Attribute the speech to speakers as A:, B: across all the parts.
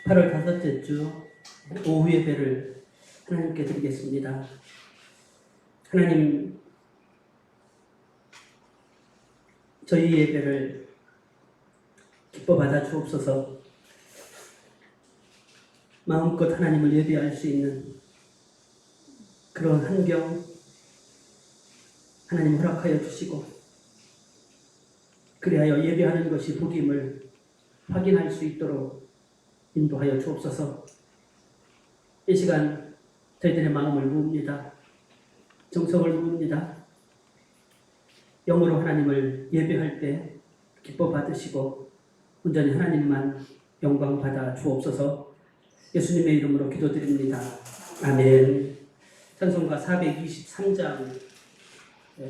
A: 8월 다섯째 주 오후 예배를 하나님께 드리겠습니다. 하나님, 저희 예배를 기뻐 받아 주옵소서. 마음껏 하나님을 예배할 수 있는 그런 환경 하나님 허락하여 주시고, 그리하여 예배하는 것이 복임을 확인할 수 있도록 인도하여 주옵소서. 이 시간 저희들의 마음을 모읍니다. 정성을 모읍니다. 영으로 하나님을 예배할 때 기뻐 받으시고 온전히 하나님만 영광 받아 주옵소서. 예수님의 이름으로 기도드립니다. 아멘. 찬송가 423장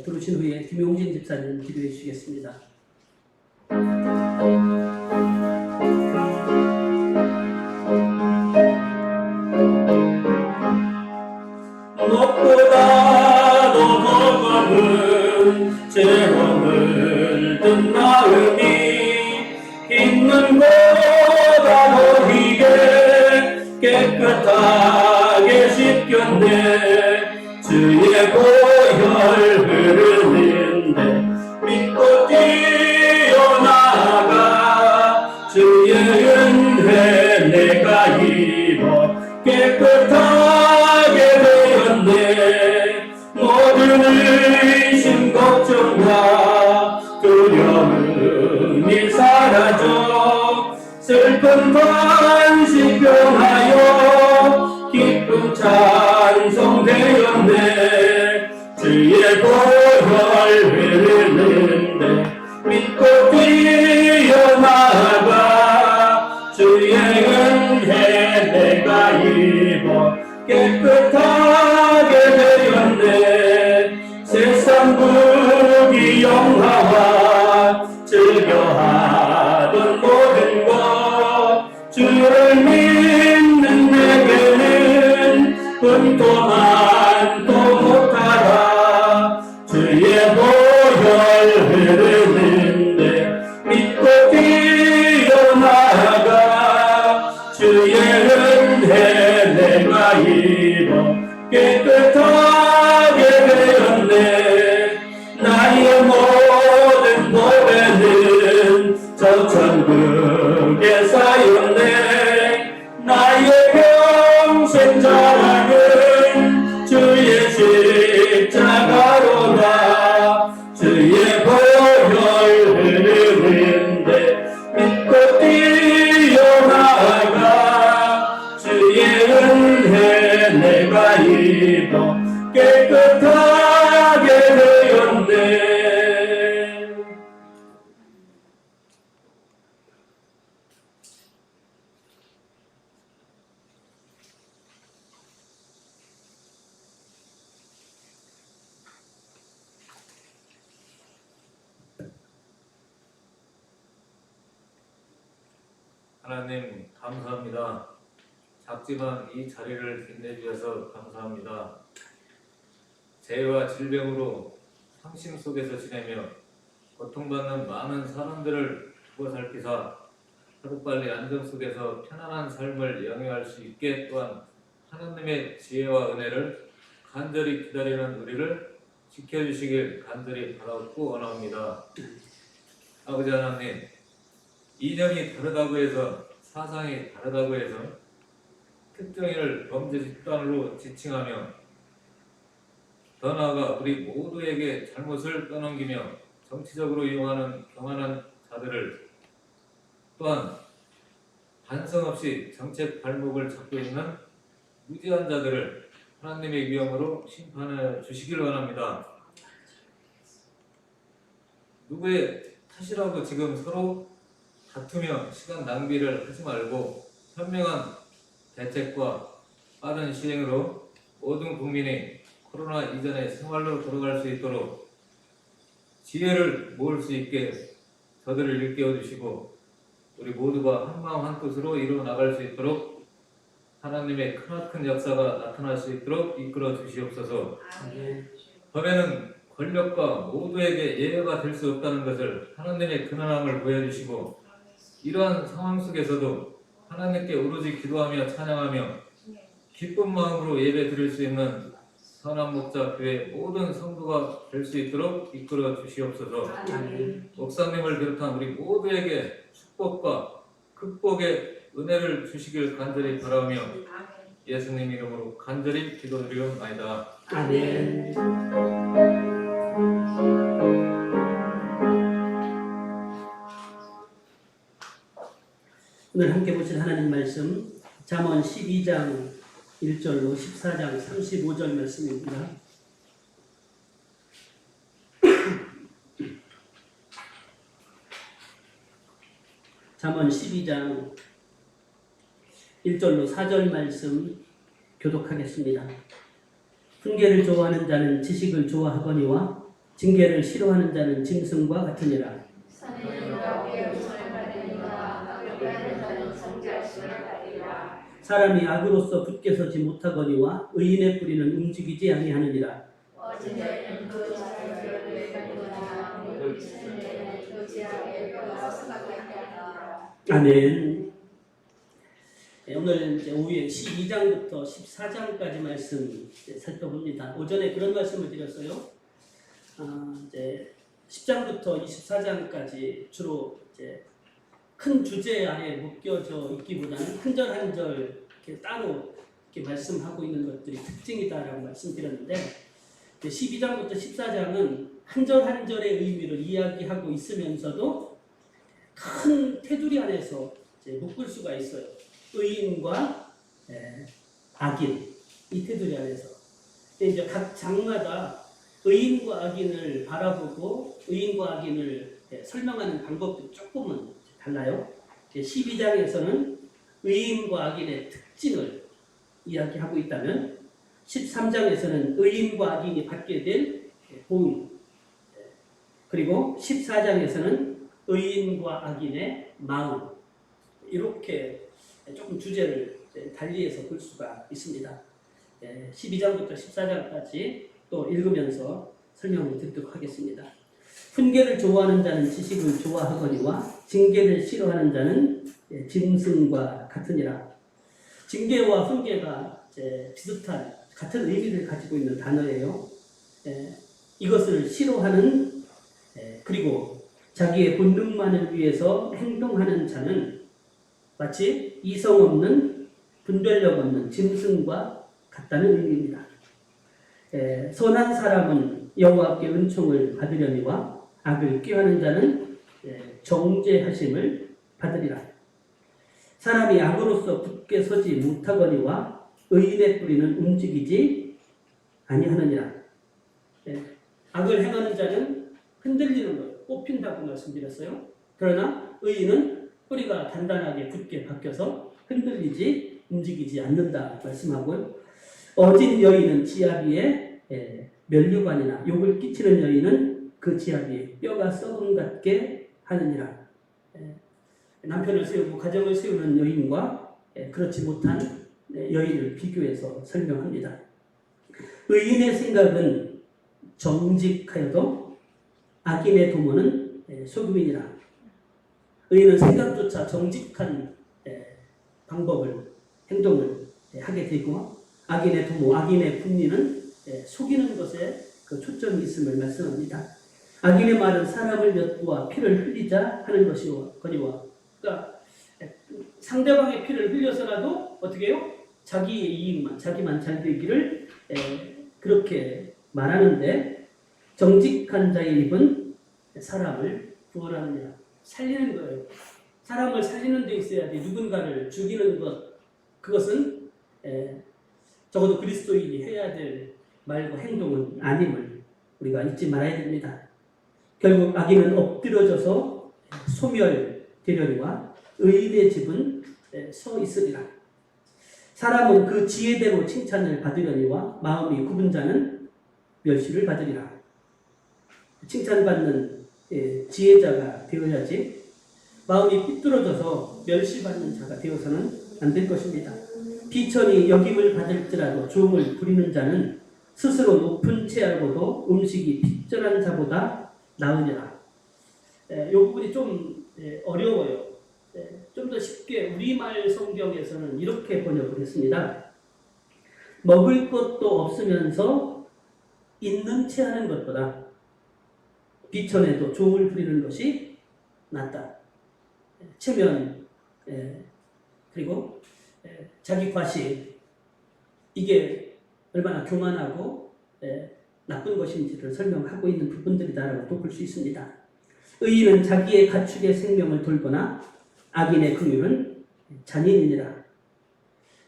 A: 부르신 후에 김용진 집사님 기도해 주시겠습니다.
B: 무엇보다도 더 많은 죄험을 든 마음이 있는 보다 너희게 깨끗하게 씻겼네. 주의 보혈 흐르는데 믿고 뛰어나가. 주의 은혜 내가 입어 깨끗하게 되었네. 모든 의심 걱정과 두려움이 사라져 슬픈 반식 변하여 기쁨 찬송 되었네. 주의 보혈 흐르는데 믿고 뛰어나가. 주의 은혜 내가 입어 깨끗하게 되었네. 세상 부귀영화와 즐겨하던 모든 것 주를 믿는 내게는 분토만 또 못하라. 주의 보혈 흐르는데 믿고 뛰어나가. 주의 은혜 내가 입어 깨끗하게 되었네. 나의 모든 노래는 저 천국에 쌓였네. 나의 평생 자랑은 주의 십자가로다. 주의 보혈 흐르는데 믿고 뛰어나가. 주의 은혜 내가 입어 깨끗하게 되었네.
C: 하나님 감사합니다. 작지만 이 자리를 빛내주셔서 감사합니다. 재해와 질병으로 상심 속에서 지내며 고통받는 많은 사람들을 두고 살피사 하루빨리 안정 속에서 편안한 삶을 영위할 수 있게 또한 하나님의 지혜와 은혜를 간절히 기다리는 우리를 지켜주시길 간절히 바라고 원합니다. 아버지 하나님, 이념이 다르다고 해서, 사상이 다르다고 해서 특정인을 범죄 집단으로 지칭하며 더 나아가 우리 모두에게 잘못을 떠넘기며 정치적으로 이용하는 교만한 자들을, 또한 반성 없이 정책 발목을 잡고 있는 무지한 자들을 하나님의 위엄으로 심판해 주시길 원합니다. 누구의 탓이라고 지금 서로 다투며 시간 낭비를 하지 말고 현명한 대책과 빠른 시행으로 모든 국민이 코로나 이전의 생활로 돌아갈 수 있도록 지혜를 모을 수 있게 저들을 일깨워 주시고 우리 모두가 한마음 한뜻으로 이루어 나갈 수 있도록 하나님의 크나큰 역사가 나타날 수 있도록 이끌어 주시옵소서. 법에는 권력과 모두에게 예외가 될 수 없다는 것을 하나님의 근원함을 보여주시고 이러한 상황 속에서도 하나님께 오로지 기도하며 찬양하며 기쁜 마음으로 예배 드릴 수 있는 선한 목자 교회 모든 성도가 될 수 있도록 이끌어 주시옵소서. 목사님을 비롯한 우리 모두에게 축복과 극복의 은혜를 주시길 간절히 바라며 예수님 이름으로 간절히 기도드리옵나이다.
A: 아멘. 오늘 함께 보실 하나님 말씀 잠언 12장 1절로 14장 35절 말씀입니다. 잠언 12장 1절로 4절 말씀 교독하겠습니다. 훈계를 좋아하는 자는 지식을 좋아하거니와 징계를 싫어하는 자는 짐승과 같으니라. 사람이 악으로서 굳게 서지 못하거니와 의인의 뿌리는 움직이지 아니하느니라. 아멘. 오늘 이제 오후에 12장부터 14장까지 말씀 살펴봅니다. 오전에 그런 말씀을 드렸어요. 이제 10장부터 24장까지 주로 이제 큰 주제 안에 묶여져 있기보다는 한 절 한 절 이렇게 따로 이렇게 말씀하고 있는 것들이 특징이다라고 말씀드렸는데 12장부터 14장은 한 절 한 절의 의미를 이야기하고 있으면서도 큰 테두리 안에서 이제 묶을 수가 있어요. 의인과 악인 이 테두리 안에서. 근데 이제 각 장마다 의인과 악인을 바라보고 의인과 악인을 설명하는 방법도 조금은 달라요. 12장에서는 의인과 악인의 특징을 이야기하고 있다면 13장에서는 의인과 악인이 받게 될 보응, 그리고 14장에서는 의인과 악인의 마음, 이렇게 조금 주제를 달리해서 볼 수가 있습니다. 12장부터 14장까지 또 읽으면서 설명을 드리도록 하겠습니다. 훈계를 좋아하는 자는 지식을 좋아하거니와 징계를 싫어하는 자는 짐승과 같으니라. 징계와 훈계가 비슷한 같은 의미를 가지고 있는 단어예요. 이것을 싫어하는 그리고 자기의 본능만을 위해서 행동하는 자는 마치 이성 없는 분별력 없는 짐승과 같다는 의미입니다. 선한 사람은 여호와께 은총을 받으려니와 악을 꾀하는 자는 정죄하심을 받으리라. 사람이 악으로서 굳게 서지 못하거니와 의인의 뿌리는 움직이지 아니하느니라. 악을 행하는 자는 흔들리는 것, 뽑힌다고 말씀드렸어요. 그러나 의인은 뿌리가 단단하게 굳게 박혀서 흔들리지 움직이지 않는다 말씀하고요. 어진 여인은 지압 위에 면류관이나 욕을 끼치는 여인은 그 지압 위에 뼈가 썩음 같게 하느니라. 남편을 세우고 가정을 세우는 여인과 그렇지 못한 여인을 비교해서 설명합니다. 의인의 생각은 정직하여도 악인의 도모는 소금이니라. 의인은 생각조차 정직한 방법을, 행동을 하게 되고 악인의 도모, 악인의 분리는 속이는 것에 그 초점이 있음을 말씀합니다. 악인의 말은 사람을 엿보아 피를 흘리자 하는 것이거니와, 그러니까 상대방의 피를 흘려서라도 어떻게 해요? 자기의 이익만, 자기만 잘 되기를 그렇게 말하는데, 정직한 자의 입은 사람을 구원하느니라. 살리는 거예요. 사람을 살리는 데 있어야 돼. 누군가를 죽이는 것, 그것은 적어도 그리스도인이 해야 될 말과 행동은 아님을 우리가 잊지 말아야 됩니다. 결국 악인은 엎드려져서 소멸되려니와 의인의 집은 서 있으리라. 사람은 그 지혜대로 칭찬을 받으려니와 마음이 굽은 자는 멸시를 받으리라. 칭찬받는 지혜자가 되어야지 마음이 삐뚤어져서 멸시받는 자가 되어서는 안 될 것입니다. 비천이 여김을 받을지라도 조음을 부리는 자는 스스로 높은 채알고도 음식이 핍절한 자보다 나으니라. 이 부분이 좀 어려워요. 좀 더 쉽게 우리말 성경에서는 이렇게 번역을 했습니다. 먹을 것도 없으면서 있는 채 하는 것보다 비천에도 종을 부리는 것이 낫다. 체면, 그리고 자기 과시, 이게 얼마나 교만하고 나쁜 것인지를 설명하고 있는 부분들이다라고 또 볼 수 있습니다. 의인은 자기의 가축의 생명을 돌보나 악인의 긍휼은 잔인이니라.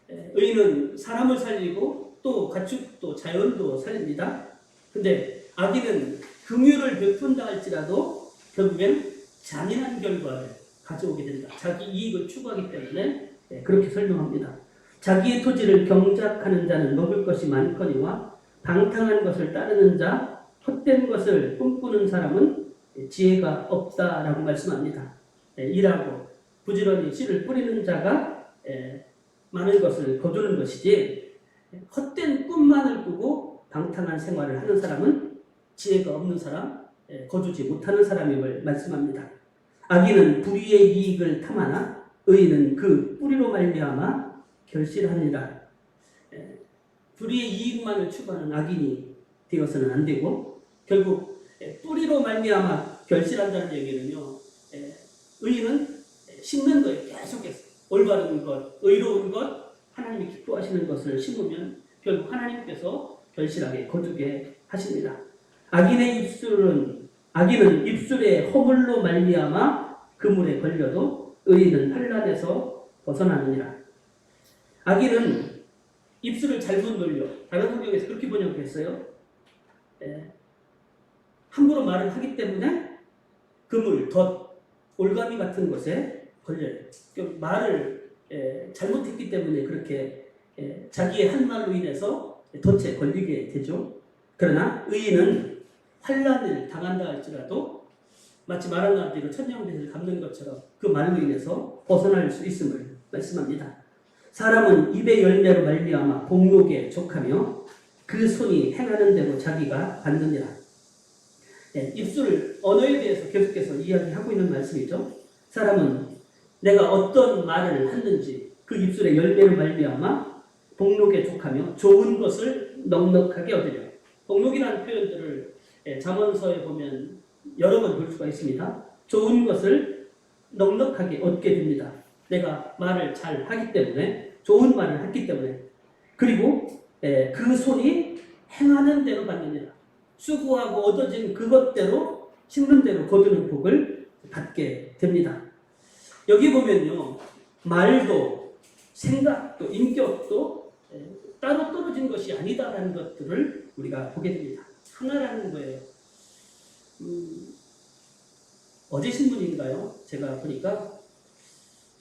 A: 의인은 사람을 살리고 또 가축도 자연도 살립니다. 근데 악인은 긍휼을 베푼다 할지라도 결국엔 잔인한 결과를 가져오게 된다. 자기 이익을 추구하기 때문에 그렇게 설명합니다. 자기의 토지를 경작하는 자는 먹을 것이 많거니와 방탕한 것을 따르는 자, 헛된 것을 꿈꾸는 사람은 지혜가 없다라고 말씀합니다. 일하고 부지런히 씨를 뿌리는 자가 많은 것을 거두는 것이지, 헛된 꿈만을 꾸고 방탕한 생활을 하는 사람은 지혜가 없는 사람, 거두지 못하는 사람임을 말씀합니다. 악인은 불의의 이익을 탐하나 의인은 그 뿌리로 말미암아 결실하니라. 불의의 이익만을 추구하는 악인이 되어서는 안 되고, 결국 뿌리로 말미암아 결실한다는 얘기는요, 의인은 심는 거예요. 계속해서 올바른 것, 의로운 것, 하나님이 기뻐하시는 것을 심으면 결국 하나님께서 결실하게 거두게 하십니다. 악인은 입술의 허물로 말미암아 그물에 걸려도 의인은 환난에서 벗어나느니라. 악인은 입술을 잘못 놀려. 다른 성경에서 그렇게 번역했어요. 함부로 말을 하기 때문에 그물, 덫, 올가미 같은 것에 걸려요. 말을 잘못했기 때문에 그렇게 자기의 한 말로 인해서 덫에 걸리게 되죠. 그러나 의인은 환난을 당한다 할지라도 마치 말한 대로 천냥빚을 갚는 것처럼 그 말로 인해서 벗어날 수 있음을 말씀합니다. 사람은 입의 열매로 말미암아 복록에 족하며 그 손이 행하는 대로 자기가 받느니라. 입술 언어에 대해서 계속해서 이야기하고 있는 말씀이죠. 사람은 내가 어떤 말을 했는지 그 입술의 열매로 말미암아 복록에 족하며 좋은 것을 넉넉하게 얻으려. 복록이라는 표현들을 잠언서에 보면 여러 번 볼 수가 있습니다. 좋은 것을 넉넉하게 얻게 됩니다. 내가 말을 잘 하기 때문에, 좋은 말을 했기 때문에, 그리고 그 손이 행하는 대로 받느니라. 수고하고 얻어진 그것대로, 심는 대로 거두는 복을 받게 됩니다. 여기 보면요, 말도 생각도 인격도 따로 떨어진 것이 아니다라는 것들을 우리가 보게 됩니다. 하나라는 거예요. 어제 신문인가요? 제가 보니까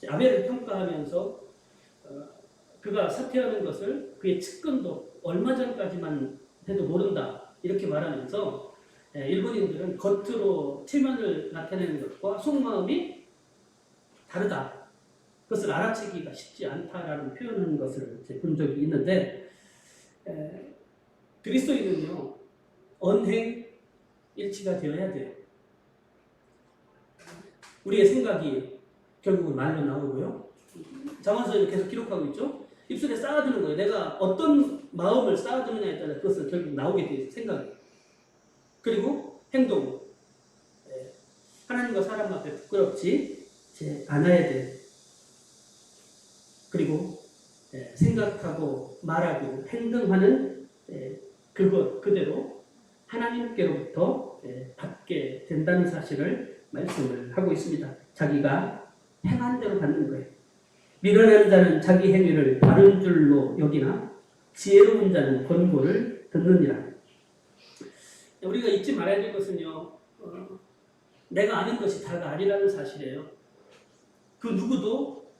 A: 아벨을 평가하면서 그가 사퇴하는 것을 그의 측근도 얼마 전까지만 해도 모른다 이렇게 말하면서 일본인들은 겉으로 체면을 나타내는 것과 속마음이 다르다. 그것을 알아채기가 쉽지 않다라는 표현하는 것을 본 적이 있는데, 그리스도인은요, 언행 일치가 되어야 돼요. 우리의 생각이 결국은 말로 나오고요. 잠언서에 계속 기록하고 있죠. 입술에 쌓아두는 거예요. 내가 어떤 마음을 쌓아두느냐에 따라 그것은 결국 나오게 돼요. 생각이. 그리고 행동. 하나님과 사람 앞에 부끄럽지 않아야 돼요. 그리고 생각하고 말하고 행동하는 그것 그대로 하나님께로부터 받게 된다는 사실을 말씀을 하고 있습니다. 자기가 행한 대로 받는 거예요. 미련한 자는 자기 행위를 바른 줄로 여기나 지혜로운 자는 권고를 듣느니라. 우리가 잊지 말아야 될 것은요, 내가 아는 것이 다가 아니라는 사실이에요. 그 누구도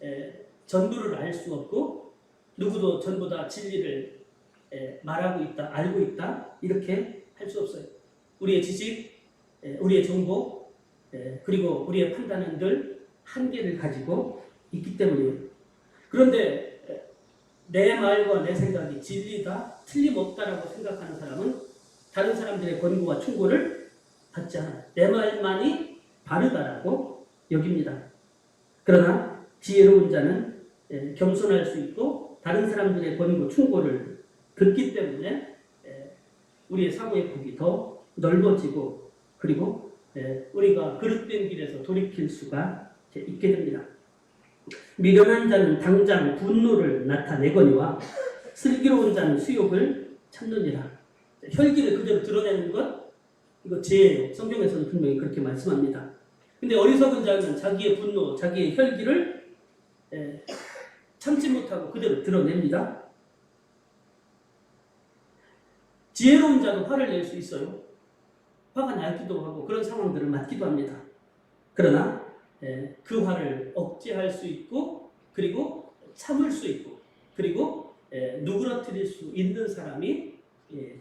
A: 전부를 알 수 없고, 누구도 전부 다 진리를 말하고 있다, 알고 있다 이렇게 할 수 없어요. 우리의 지식, 우리의 정보, 그리고 우리의 판단은 늘 한계를 가지고 있기 때문이에요. 그런데 내 말과 내 생각이 진리다, 틀림없다라고 생각하는 사람은 다른 사람들의 권고와 충고를 받지 않아요. 내 말만이 바르다라고 여깁니다. 그러나 지혜로운 자는 겸손할 수 있고 다른 사람들의 권고 충고를 듣기 때문에 우리의 사고의 폭이 더 넓어지고 그리고 우리가 그릇된 길에서 돌이킬 수가 있게 됩니다. 미련한 자는 당장 분노를 나타내거니와 슬기로운 자는 수욕을 참느니라. 혈기를 그대로 드러내는 것 이거 죄예요. 성경에서는 분명히 그렇게 말씀합니다. 근데 어리석은 자는 자기의 분노, 자기의 혈기를 참지 못하고 그대로 드러냅니다. 지혜로운 자도 화를 낼 수 있어요. 화가 나기도 하고 그런 상황들을 맞기도 합니다. 그러나 그 화를 억제할 수 있고 그리고 참을 수 있고 그리고 누그러뜨릴 수 있는 사람이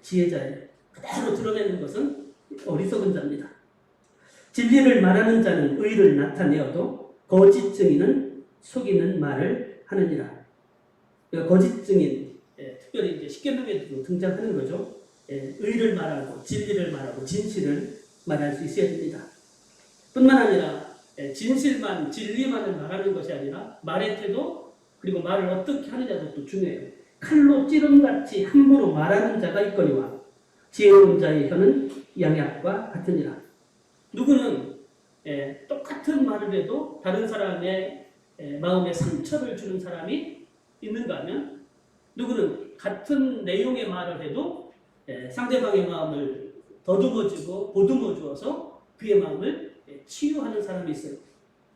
A: 지혜자예요. 그대로 드러내는 것은 어리석은 자입니다. 진리를 말하는 자는 의를 나타내어도 거짓 증인은 속이는 말을 하느니라. 거짓 증인, 특별히 이제 십계명에도 등장하는 거죠. 의를 말하고 진리를 말하고 진실을 말할 수 있어야 됩니다. 뿐만 아니라 진실만 진리만을 말하는 것이 아니라 말의 태도 그리고 말을 어떻게 하느냐도 또 중요해요. 칼로 찌름같이 함부로 말하는 자가 있거니와 지혜로운 자의 혀는 양약과 같으니라. 누구는 똑같은 말을 해도 다른 사람의 마음에 상처를 주는 사람이 있는가 하면 누구는 같은 내용의 말을 해도 상대방의 마음을 더듬어주고 보듬어 주어서 그의 마음을 치유하는 사람이 있어요.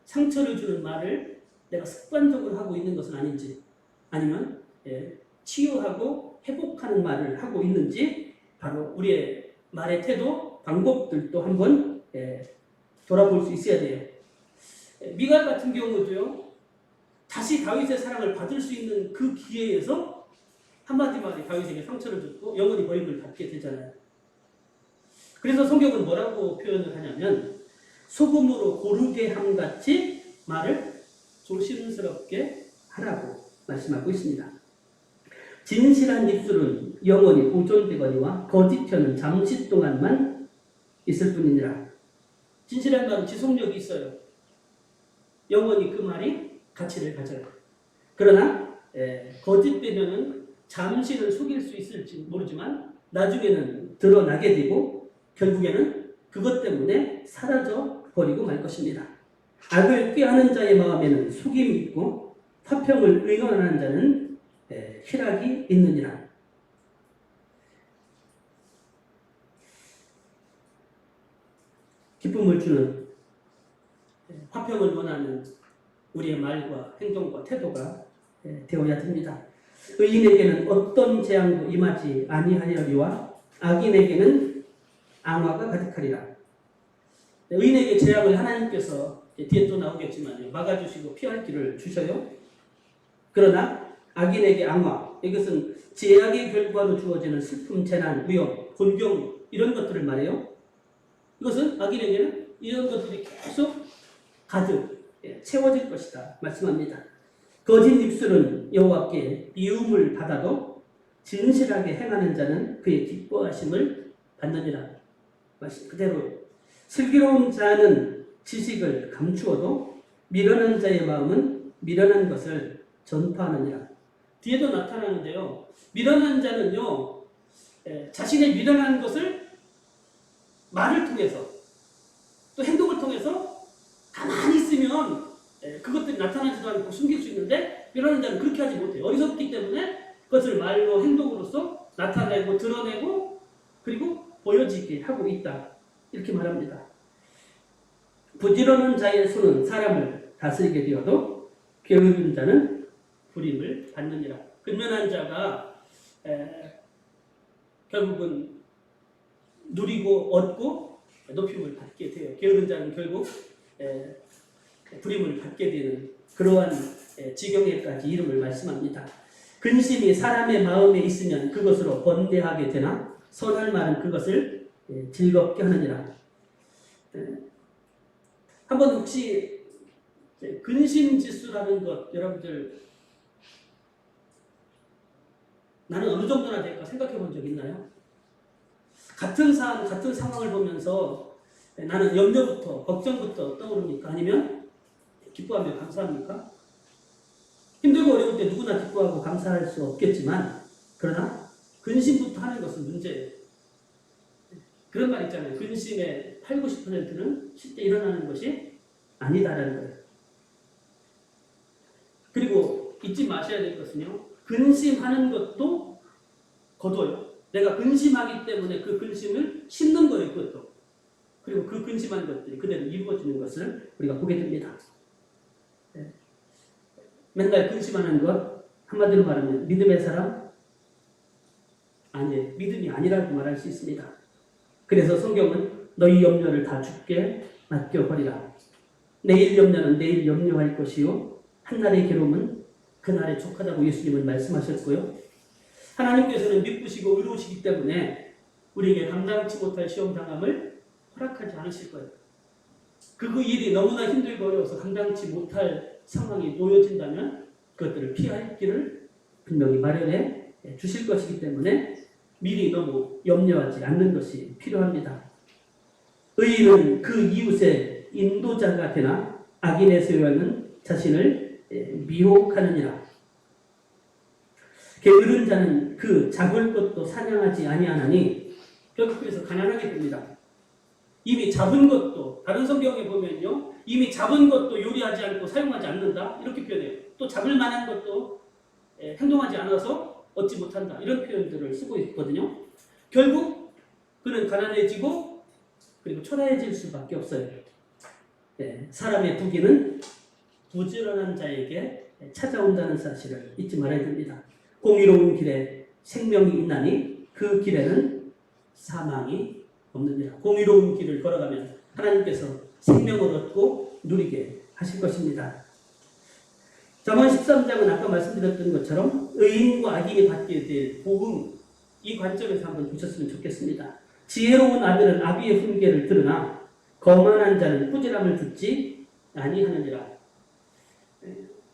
A: 상처를 주는 말을 내가 습관적으로 하고 있는 것은 아닌지 아니면 치유하고 회복하는 말을 하고 있는지 바로 우리의 말의 태도, 방법들도 한번 돌아볼 수 있어야 돼요. 미갈 같은 경우도요. 다시 다윗의 사랑을 받을 수 있는 그 기회에서 한마디 말이 다윗에게 상처를 줬고 영원히 버림을 받게 되잖아요. 그래서 성경은 뭐라고 표현을 하냐면 소금으로 고르게 함같이 말을 조심스럽게 하라고 말씀하고 있습니다. 진실한 입술은 영원히 보존되거니와 거짓 혀는 잠시 동안만 있을 뿐이니라. 진실한 말은 지속력이 있어요. 영원히 그 말이 가치를 가져요. 그러나 거짓 배면은 잠시는 속일 수 있을지 모르지만 나중에는 드러나게 되고 결국에는 그것 때문에 사라져 버리고 말 것입니다. 악을 꾀하는 자의 마음에는 속임이 있고 화평을 의논하는 자는 희락이 있느니라. 기쁨을 주는 화평을 원하는 우리의 말과 행동과 태도가 되어야 됩니다. 의인에게는 어떤 재앙도 임하지 아니하리와 악인에게는 앙화가 가득하리라. 의인에게 재앙을 하나님께서 뒤에 또 나오겠지만 막아주시고 피할 길을 주셔요. 그러나 악인에게 앙화, 이것은 제약의 결과로 주어지는 슬픔, 재난, 위험, 곤경 이런 것들을 말해요. 이것은 악인에게는 이런 것들이 계속 가득 채워질 것이다 말씀합니다. 거짓 입술은 여호와께 미움을 받아도 진실하게 행하는 자는 그의 기뻐하심을 받느니라. 말씀 그대로 슬기로운 자는 지식을 감추어도 미련한 자의 마음은 미련한 것을 전파하느니라. 뒤에도 나타나는데요. 미련한 자는요 자신의 미련한 것을 말을 통해서 또 행동을 통해서 가만히 있으면 그것들이 나타나지도 않고 숨길 수 있는데 미련한 자는 그렇게 하지 못해요. 어리석기 때문에 그것을 말로 행동으로서 나타내고 드러내고 그리고 보여지게 하고 있다. 이렇게 말합니다. 부지런한 자의 손은 사람을 다스리게 되어도 게으른 자는 불임을 받느니라. 근면한 자가 결국은 누리고 얻고 높임을 받게 돼요. 게으른 자는 결국 불임을 받게 되는 그러한 지경에까지 이름을 말씀합니다. 근심이 사람의 마음에 있으면 그것으로 번뇌하게 되나 선할 말은 그것을 즐겁게 하느니라. 한번 혹시 근심지수라는 것 여러분들 나는 어느 정도나 될까 생각해 본 적 있나요? 같은 사안, 같은 상황을 보면서 나는 염려부터 걱정부터 떠오릅니까? 아니면 기뻐하며 감사합니까? 힘들고 어려울 때 누구나 기뻐하고 감사할 수 없겠지만 그러나 근심부터 하는 것은 문제예요. 그런 말 있잖아요. 근심의 8, 90%는 실제 일어나는 것이 아니다라는 거예요. 그리고 잊지 마셔야 될 것은요. 근심하는 것도 거둬요. 내가 근심하기 때문에 그 근심을 심는 거예요. 그것도. 그리고 그 근심한 것들이 그대로 이루어지는 것을 우리가 보게 됩니다. 네. 맨날 근심하는 것 한마디로 말하면 믿음의 사람? 아니에요. 믿음이 아니라고 말할 수 있습니다. 그래서 성경은 너희 염려를 다 주께 맡겨버리라. 내일 염려는 내일 염려할 것이요 한날의 괴로움은 그날에 족하다고 예수님은 말씀하셨고요. 하나님께서는 믿으시고 의로우시기 때문에 우리에게 감당치 못할 시험당함을 허락하지 않으실 거예요. 그 일이 너무나 힘들고 어려워서 감당치 못할 상황이 놓여진다면 그것들을 피할 길을 분명히 마련해 주실 것이기 때문에 미리 너무 염려하지 않는 것이 필요합니다. 의인은 그 이웃의 인도자가 되나 악인의 소유하는 자신을 미혹하느니라. 게으른 자는 그 잡을 것도 사냥하지 아니하나니 결국 그래서 가난하게 됩니다. 이미 잡은 것도 다른 성경에 보면요. 이미 잡은 것도 요리하지 않고 사용하지 않는다. 이렇게 표현해요. 또 잡을 만한 것도 행동하지 않아서 얻지 못한다. 이런 표현들을 쓰고 있거든요. 결국 그는 가난해지고 그리고 초라해질 수밖에 없어요. 사람의 부귀는 부지런한 자에게 찾아온다는 사실을 잊지 말아야 됩니다. 공의로운 길에 생명이 있나니 그 길에는 사망이 없느니라. 공의로운 길을 걸어가면 하나님께서 생명을 얻고 누리게 하실 것입니다. 잠언 13장은 아까 말씀드렸던 것처럼 의인과 악인이 받게 될 복음, 이 관점에서 한번 보셨으면 좋겠습니다. 지혜로운 아들은 아비의 훈계를 들으나 거만한 자는 꾸지람을 듣지 아니하느니라.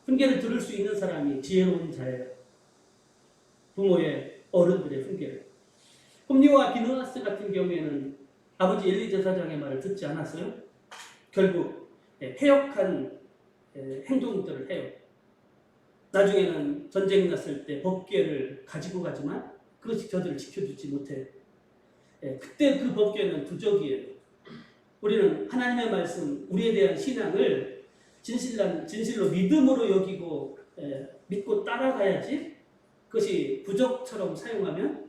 A: 훈계를 들을 수 있는 사람이 지혜로운 자예요. 부모의 어른들의 훈계를. 홈리와 비누아스 같은 경우에는 아버지 엘리 제사장의 말을 듣지 않았어요. 결국 패역한 행동들을 해요. 나중에는 전쟁이 났을 때 법궤를 가지고 가지만 그것이 저들을 지켜주지 못해요. 그때 그 법궤는 부적이에요. 우리는 하나님의 말씀, 우리에 대한 신앙을 진실로 믿음으로 여기고 믿고 따라가야지 그것이 부적처럼 사용하면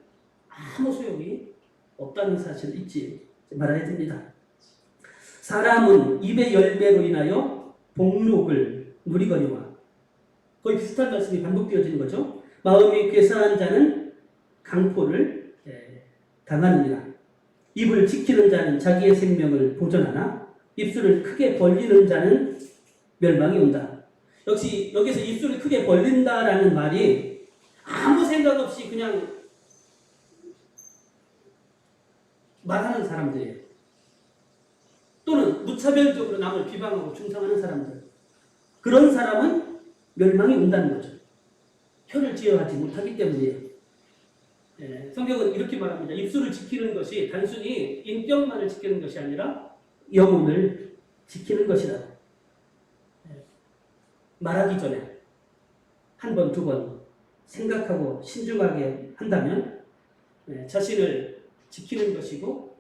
A: 아무 소용이 없다는 사실을 잊지 말아야 됩니다. 사람은 입의 열매로 인하여 복록을 누리거니와 거의 비슷한 말씀이 반복되어지는 거죠. 마음이 괴사한 자는 강포를 당하느니라. 입을 지키는 자는 자기의 생명을 보존하나 입술을 크게 벌리는 자는 멸망이 온다. 역시 여기서 입술을 크게 벌린다라는 말이 아무 생각 없이 그냥 말하는 사람들이에요. 또는 무차별적으로 남을 비방하고 중상하는 사람들. 그런 사람은 멸망이 온다는 거죠. 혀를 제어하지 못하기 때문이에요. 성경은 이렇게 말합니다. 입술을 지키는 것이 단순히 인격만을 지키는 것이 아니라 영혼을 지키는 것이다. 말하기 전에 한 번, 두 번 생각하고 신중하게 한다면 자신을 지키는 것이고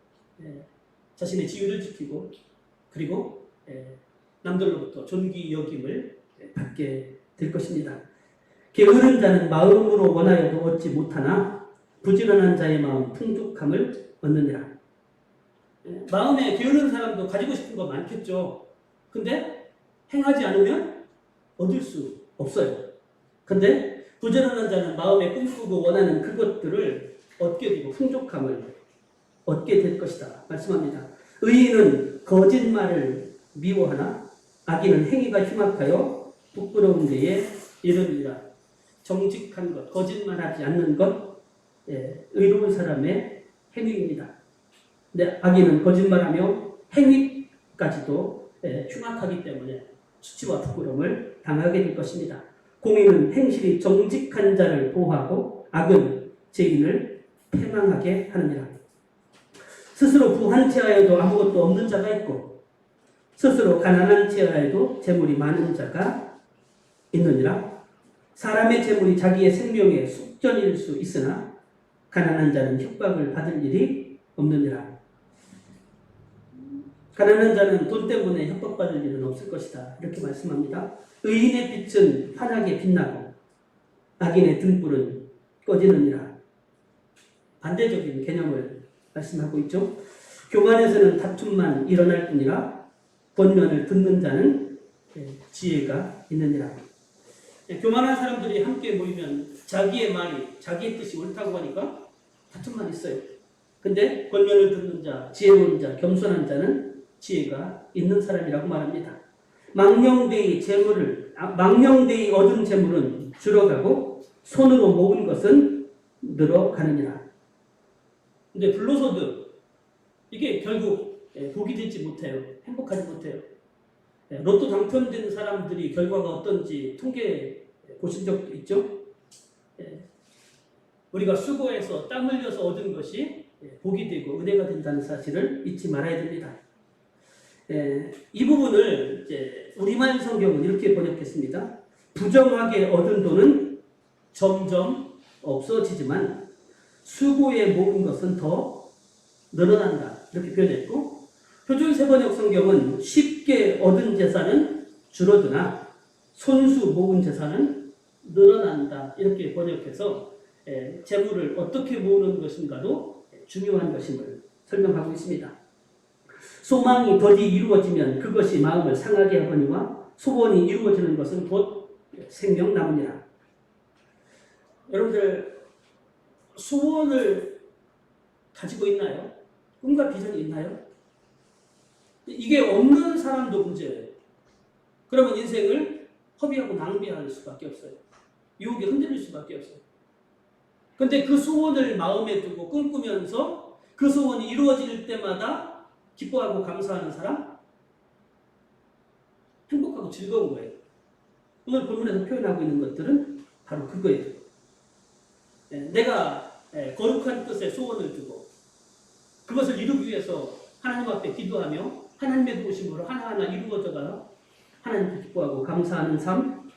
A: 자신의 지위를 지키고 그리고 남들로부터 존귀 여김을 받게 될 것입니다. 게으른 자는 마음으로 원하여도 얻지 못하나 부지런한 자의 마음 풍족함을 얻느니라. 마음에 게으른 사람도 가지고 싶은 거 많겠죠. 근데 행하지 않으면 얻을 수 없어요. 근데 부지런한 자는 마음에 꿈꾸고 원하는 그것들을 얻게 되고 풍족함을 얻게 될 것이다 말씀합니다. 의인은 거짓말을 미워하나 악인은 행위가 흉악하여 부끄러운 데에 이르느니라. 정직한 것, 거짓말하지 않는 것, 의로운 사람의 행위입니다. 근데 악인은 거짓말하며 행위까지도 흉악하기 때문에 수치와 부끄러움을 당하게 될 것입니다. 공의는 행실이 정직한 자를 보호하고 악은 죄인을 패망하게 하느니라. 스스로 부한 채하여도 아무것도 없는 자가 있고 스스로 가난한 체하에도 재물이 많은 자가 있느니라. 사람의 재물이 자기의 생명의 숙전일 수 있으나 가난한 자는 협박을 받을 일이 없느니라. 가난한 자는 돈 때문에 협박받을 일은 없을 것이다. 이렇게 말씀합니다. 의인의 빛은 환하게 빛나고 악인의 등불은 꺼지느니라. 반대적인 개념을 말씀하고 있죠. 교만에서는 다툼만 일어날 뿐이라 권면을 듣는 자는 지혜가 있느니라. 교만한 사람들이 함께 모이면 자기의 말이 자기의 뜻이 옳다고 하니까 다툼만 있어요. 근데 권면을 듣는 자, 지혜로운 자, 겸손한 자는 지혜가 있는 사람이라고 말합니다. 망령되이 얻은 재물은 줄어가고 손으로 모은 것은 늘어가느니라. 근데 불로소득 이게 결국 복이 되지 못해요. 행복하지 못해요. 로또 당첨된 사람들이 결과가 어떤지 통계 보신 적도 있죠? 우리가 수고해서 땀 흘려서 얻은 것이 복이 되고 은혜가 된다는 사실을 잊지 말아야 됩니다. 이 부분을 이제 우리말 성경은 이렇게 번역했습니다. 부정하게 얻은 돈은 점점 없어지지만 수고에 모은 것은 더 늘어난다. 이렇게 표현했고, 표준 세번역 성경은 쉽게 얻은 재산은 줄어드나 손수 모은 재산은 늘어난다. 이렇게 번역해서 재물을 어떻게 모으는 것인가도 중요한 것임을 설명하고 있습니다. 소망이 더디 이루어지면 그것이 마음을 상하게 하거니와 소원이 이루어지는 것은 곧 생명나무니라. 여러분들 소원을 가지고 있나요? 꿈과 비전이 있나요? 이게 없는 사람도 문제예요. 그러면 인생을 허비하고 낭비할 수밖에 없어요. 유혹에 흔들릴 수밖에 없어요. 근데 그 소원을 마음에 두고 꿈꾸면서 그 소원이 이루어질 때마다 기뻐하고 감사하는 사람, 행복하고 즐거운 거예요. 오늘 본문에서 표현하고 있는 것들은 바로 그거예요. 내가 거룩한 뜻에 소원을 두고 그것을 이루기 위해서 하나님 앞에 기도하며 하나님의 도우심으로 하나하나 이루어져가 하나님께 기뻐하고 감사하는 삶,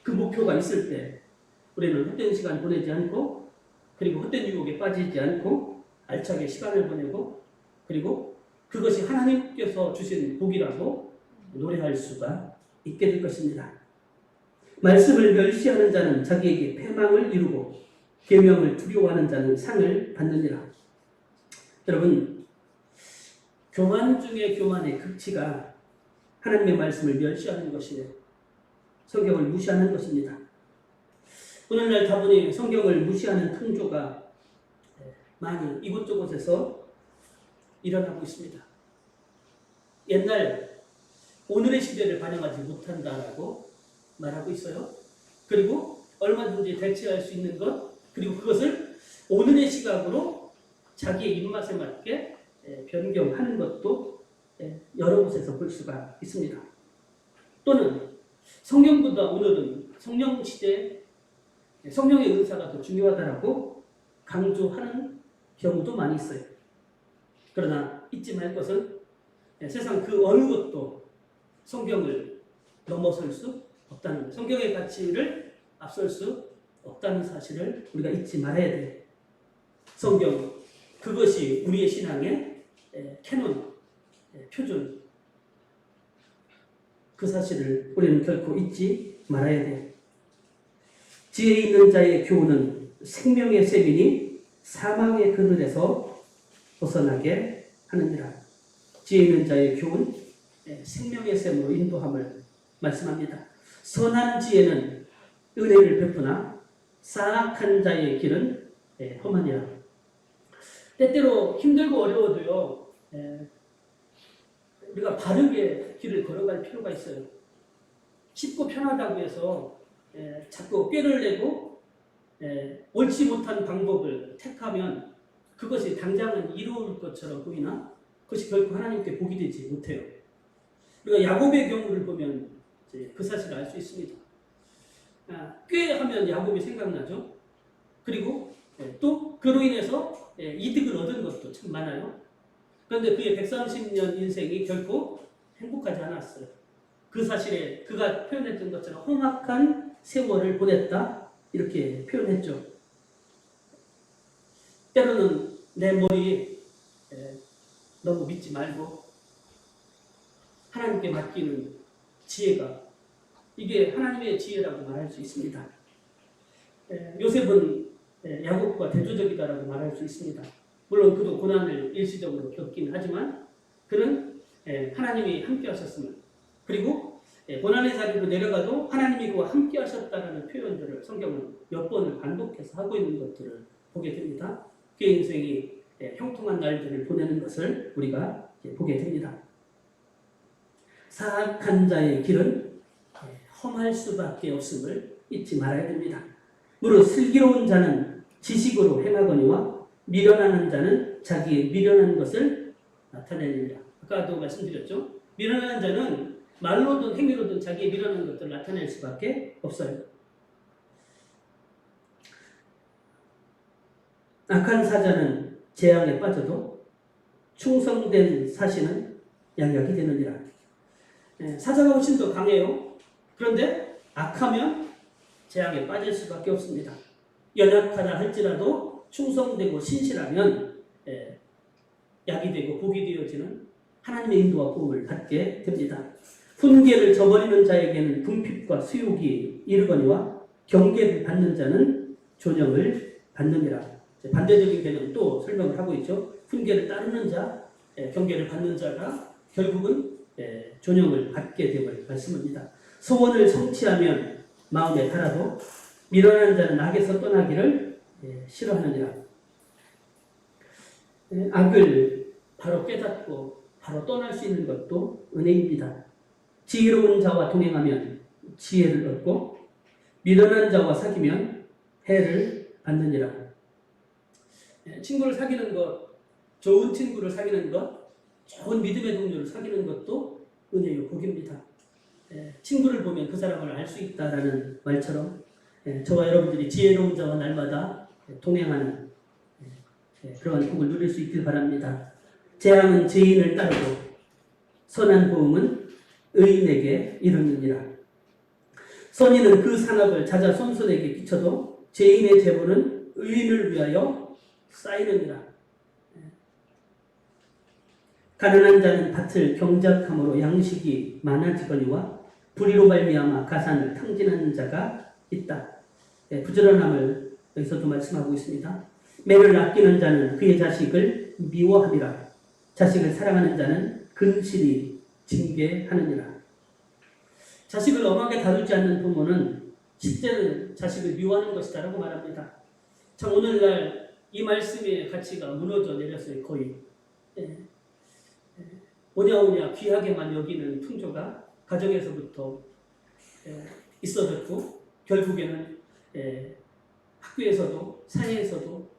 A: 그 목표가 있을 때 우리는 헛된 시간 보내지 않고, 그리고 헛된 유혹에 빠지지 않고 알차게 시간을 보내고, 그리고 그것이 하나님께서 주신 복이라고 노래할 수가 있게 될 것입니다. 말씀을 멸시하는 자는 자기에게 패망을 이루고 계명을 두려워하는 자는 상을 받느니라. 여러분, 교만 중에 교만의 극치가 하나님의 말씀을 멸시하는 것이에요. 성경을 무시하는 것입니다. 오늘날 다분히 성경을 무시하는 풍조가 많이 이곳저곳에서 일어나고 있습니다. 옛날 오늘의 시대를 반영하지 못한다라고 말하고 있어요. 그리고 얼마든지 대체할 수 있는 것, 그리고 그것을 오늘의 시각으로 자기의 입맛에 맞게 변경하는 것도 여러 곳에서 볼 수가 있습니다. 또는 성경보다 오늘은 성령 시대, 성령의 은사가 더 중요하다라고 강조하는 경우도 많이 있어요. 그러나 잊지 말 것은 세상 그 어느 것도 성경을 넘어설 수 없다는 거예요. 성경의 가치를 앞설 수 없다는 사실을 우리가 잊지 말아야 돼요. 성경, 그것이 우리의 신앙의 캐논, 표준, 그 사실을 우리는 결코 잊지 말아야 돼요. 지혜 있는 자의 교훈은 생명의 셈이니 사망의 그늘에서 벗어나게 하느니라. 지혜 있는 자의 교훈, 생명의 셈으로 인도함을 말씀합니다. 선한 지혜는 은혜를 베푸나 사악한 자의 길은 험하니라. 때때로 힘들고 어려워도요, 우리가 바르게 길을 걸어갈 필요가 있어요. 쉽고 편하다고 해서 자꾸 꾀를 내고 옳지 못한 방법을 택하면 그것이 당장은 이로울 것처럼 보이나 그것이 결코 하나님께 복이 되지 못해요. 우리가 야곱의 경우를 보면 그 사실을 알 수 있습니다. 꾀하면 야곱이 생각나죠. 그리고 또 그로 인해서 이득을 얻은 것도 참 많아요. 그런데 그의 130년 인생이 결코 행복하지 않았어요. 그 사실에 그가 표현했던 것처럼 험악한 세월을 보냈다 이렇게 표현했죠. 때로는 내 머리에 너무 믿지 말고 하나님께 맡기는 지혜가 이게 하나님의 지혜라고 말할 수 있습니다. 요셉은 야곱과 대조적이다라고 말할 수 있습니다. 물론 그도 고난을 일시적으로 겪긴 하지만 그는 하나님이 함께 하셨음을 그리고 고난의 자리로 내려가도 하나님이 그와 함께 하셨다라는 표현들을 성경은 몇 번을 반복해서 하고 있는 것들을 보게 됩니다. 그의 인생이 형통한 날들을 보내는 것을 우리가 보게 됩니다. 사악한 자의 길은 험할 수밖에 없음을 잊지 말아야 됩니다. 무릇 슬기로운 자는 지식으로 행하거니와 미련하는 자는 자기의 미련한 것을 나타내느니라. 아까도 말씀드렸죠. 미련한 자는 말로든 행위로든 자기의 미련한 것들을 나타낼 수밖에 없어요. 악한 사자는 재앙에 빠져도 충성된 사신은 양약이 되느니라. 사자가 훨씬 더 강해요. 그런데 악하면 재앙에 빠질 수밖에 없습니다. 연약하다 할지라도 충성되고 신실하면 약이 되고 복이 되어지는 하나님의 인도와 보험을 받게 됩니다. 훈계를 저버리는 자에게는 궁핍과 수욕이 이르거니와 경계를 받는 자는 존영을 받느니라. 반대적인 개념 또 설명을 하고 있죠. 훈계를 따르는 자, 경계를 받는 자가 결국은 존영을 받게 됨을 말씀합니다. 소원을 성취하면 마음에 달아도 미련한 자는 악에서 떠나기를 싫어하느니라. 악을 바로 깨닫고 바로 떠날 수 있는 것도 은혜입니다. 지혜로운 자와 동행하면 지혜를 얻고 미련한 자와 사귀면 해를 받느니라. 친구를 사귀는 것, 좋은 친구를 사귀는 것, 좋은 믿음의 동료를 사귀는 것도 은혜요 복입니다. 친구를 보면 그 사람을 알 수 있다라는 말처럼 저와 여러분들이 지혜로운 자와 날마다 동행하는 그런 복을 누릴 수 있길 바랍니다. 재앙은 죄인을 따르고 선한 보응은 의인에게 이르느니라. 선인은 그 산업을 찾아 손손에게 끼쳐도 죄인의 재물은 의인을 위하여 쌓이느니라. 가난한 자는 밭을 경작함으로 양식이 많아지거니와 불의로 말미암아 가산을 탕진하는 자가 있다. 부지런함을 여기서도 말씀하고 있습니다. 매를 아끼는 자는 그의 자식을 미워함이라. 자식을 사랑하는 자는 근실히 징계하느니라. 자식을 엄하게 다루지 않는 부모는 실제는 자식을 미워하는 것이다라고 말합니다. 참 오늘날 이 말씀의 가치가 무너져 내렸어요. 거의. 오냐오냐 귀하게만 여기는 풍조가 가정에서부터 있어졌고 결국에는 학교에서도 사회에서도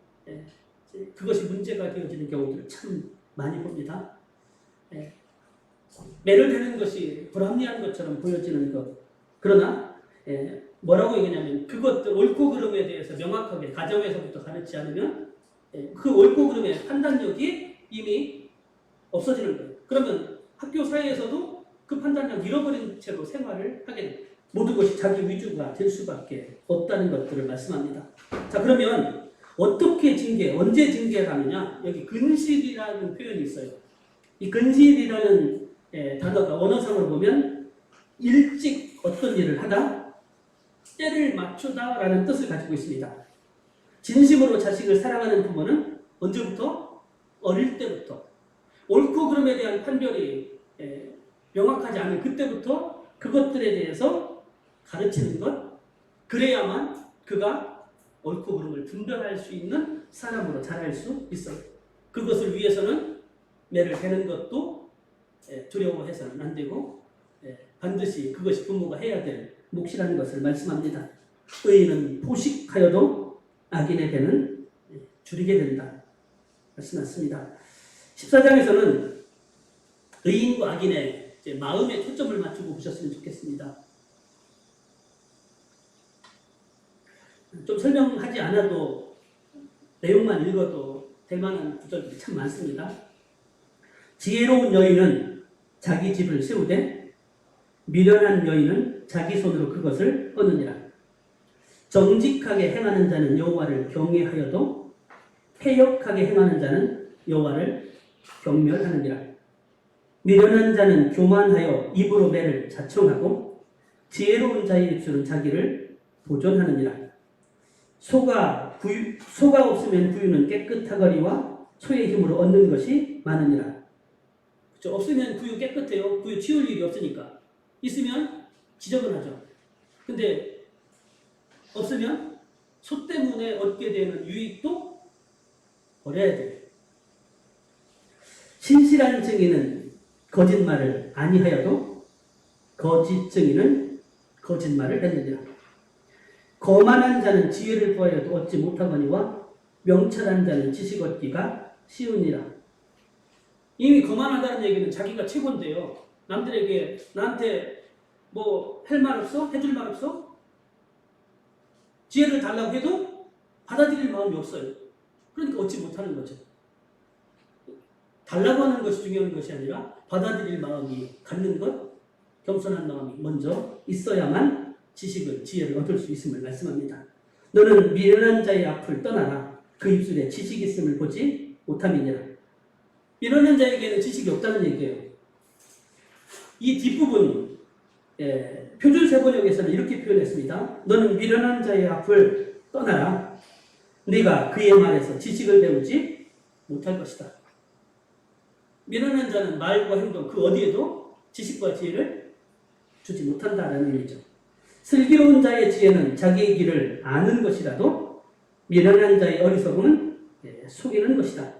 A: 그것이 문제가 되어지는 경우들을 참 많이 봅니다. 매를 대는 것이 불합리한 것처럼 보여지는 것. 그러나 뭐라고 얘기냐면 그것들 옳고 그름에 대해서 명확하게 가정에서부터 가르치지 않으면 그 옳고 그름의 판단력이 이미 없어지는 거예요. 그러면 학교 사회에서도 그 판단력 잃어버린 채로 생활을 하게 됩니다. 모든 것이 자기 위주가 될 수밖에 없다는 것들을 말씀합니다. 자, 그러면 어떻게 징계, 언제 징계를 하느냐? 여기 근실이라는 표현이 있어요. 이 근실이라는 단어가 원어상으로 보면 일찍 어떤 일을 하다, 때를 맞추다라는 뜻을 가지고 있습니다. 진심으로 자식을 사랑하는 부모는 언제부터? 어릴 때부터. 옳고 그름에 대한 판별이 명확하지 않은 그때부터 그것들에 대해서 가르치는 것, 그래야만 그가 옳고 그름을 분별할 수 있는 사람으로 자랄 수 있어요. 그것을 위해서는 매를 베는 것도 두려워해서는 안 되고 반드시 그것이 부모가 해야 될 몫이라는 것을 말씀합니다. 의인은 포식하여도 악인의 배는 줄이게 된다 말씀하셨습니다. 14장에서는 의인과 악인의 마음에 초점을 맞추고 보셨으면 좋겠습니다. 좀 설명하지 않아도 내용만 읽어도 될 만한 구절들이 참 많습니다. 지혜로운 여인은 자기 집을 세우되 미련한 여인은 자기 손으로 그것을 얻느니라. 정직하게 행하는 자는 여호와를 경외하여도 패역하게 행하는 자는 여호와를 경멸하느니라. 미련한 자는 교만하여 입으로 매를 자청하고 지혜로운 자의 입술은 자기를 보존하느니라. 소가 없으면 구유는 깨끗하거니와 소의 힘으로 얻는 것이 많으니라. 그렇죠? 없으면 구유 깨끗해요. 구유 치울 일이 없으니까. 있으면 지저분하죠. 근데 없으면 소 때문에 얻게 되는 유익도 버려야 돼요. 신실한 증인은 거짓말을 아니하여도 거짓 증인은 거짓말을 했느니라. 거만한 자는 지혜를 구하여도 얻지 못하거니와 명철한 자는 지식 얻기가 쉬우니라. 이미 거만하다는 얘기는 자기가 최고인데요. 남들에게 나한테 뭐 할 말 없어? 해줄 말 없어? 지혜를 달라고 해도 받아들일 마음이 없어요. 그러니까 얻지 못하는 거죠. 달라고 하는 것이 중요한 것이 아니라 받아들일 마음이 갖는 것, 겸손한 마음이 먼저 있어야만 지식을, 지혜를 얻을 수 있음을 말씀합니다. 너는 미련한 자의 앞을 떠나라. 그 입술에 지식이 있음을 보지 못함이니라. 미련한 자에게는 지식이 없다는 얘기예요. 이 뒷부분 표준세번역에서는 이렇게 표현했습니다. 너는 미련한 자의 앞을 떠나라. 네가 그의 말에서 지식을 배우지 못할 것이다. 미련한 자는 말과 행동 그 어디에도 지식과 지혜를 주지 못한다라는 의미죠. 슬기로운 자의 지혜는 자기의 길을 아는 것이라도 미련한 자의 어리석음은 속이는 것이다.